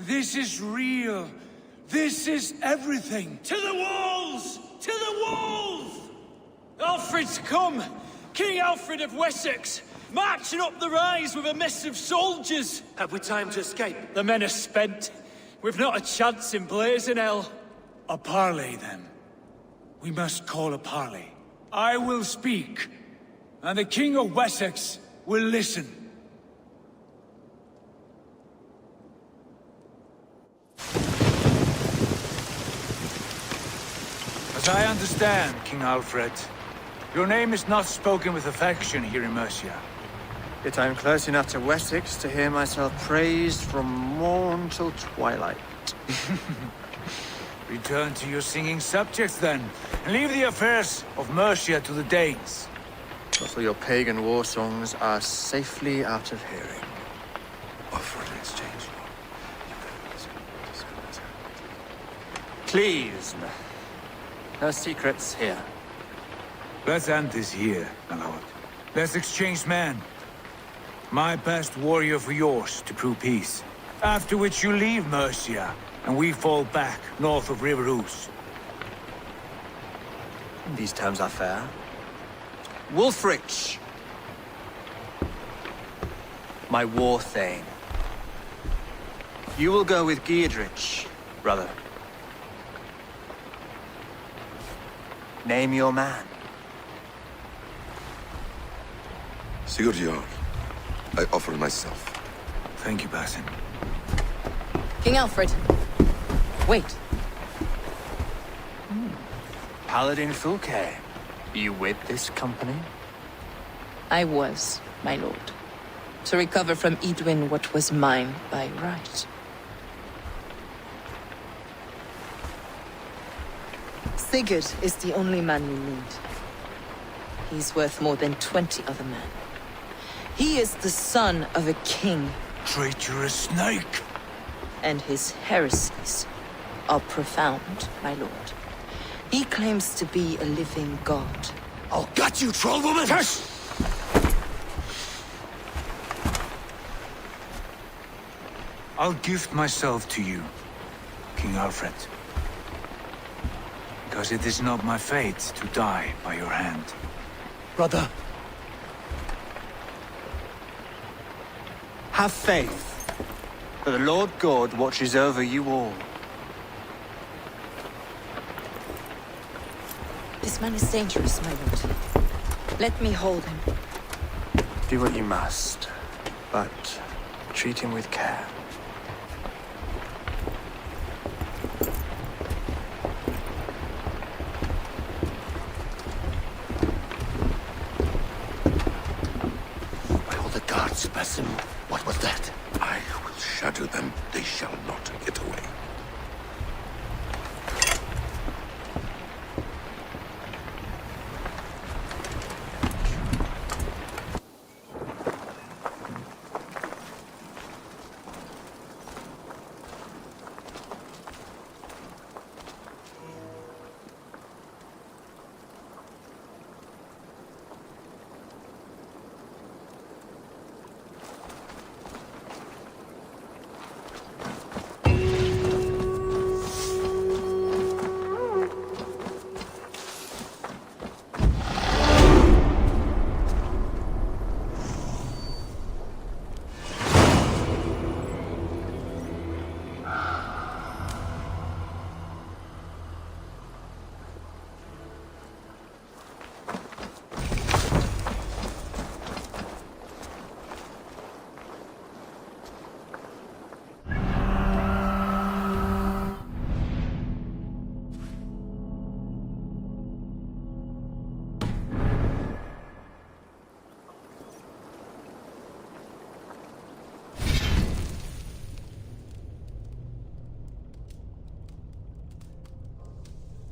This is real. This is everything. To the walls! To the walls! Alfred's come! King Alfred of Wessex! Marching up the rise with a mess of soldiers! Have we time to escape? The men are spent. We've not a chance in blazing hell. A parley, then. We must call a parley. I will speak, and the King of Wessex will listen. As I understand, King Alfred, your name is not spoken with affection here in Mercia. Yet I am close enough to Wessex to hear myself praised from morn till twilight. Return to your singing subjects, then, and leave the affairs of Mercia to the Danes. But for your pagan war songs are safely out of hearing. Offer an exchange. Please, no secrets here. Let's end this here, my lord. Let's exchange men. My best warrior for yours to prove peace. After which you leave Mercia, and we fall back north of River Ouse. These terms are fair. Wulfrich! My war thane. You will go with Giedrich, brother. Name your man. Sigurd Jarl, I offer myself. Thank you, Basim. King Alfred. Wait. Paladin Fulke. You with this company? I was, my lord. To recover from Edwin what was mine by right. Sigurd is the only man we need. He's worth more than 20 other men. He is the son of a king. Traitorous snake! And his heresies are profound, my lord. He claims to be a living god. I'll gut you, troll woman! Tush! I'll gift myself to you, King Alfred. Because it is not my fate to die by your hand. Brother. Have faith, for the Lord God watches over you all. This man is dangerous, my lord. Let me hold him. Do what you must, but treat him with care. Basim, what was that? I will shatter them. They shall not get away.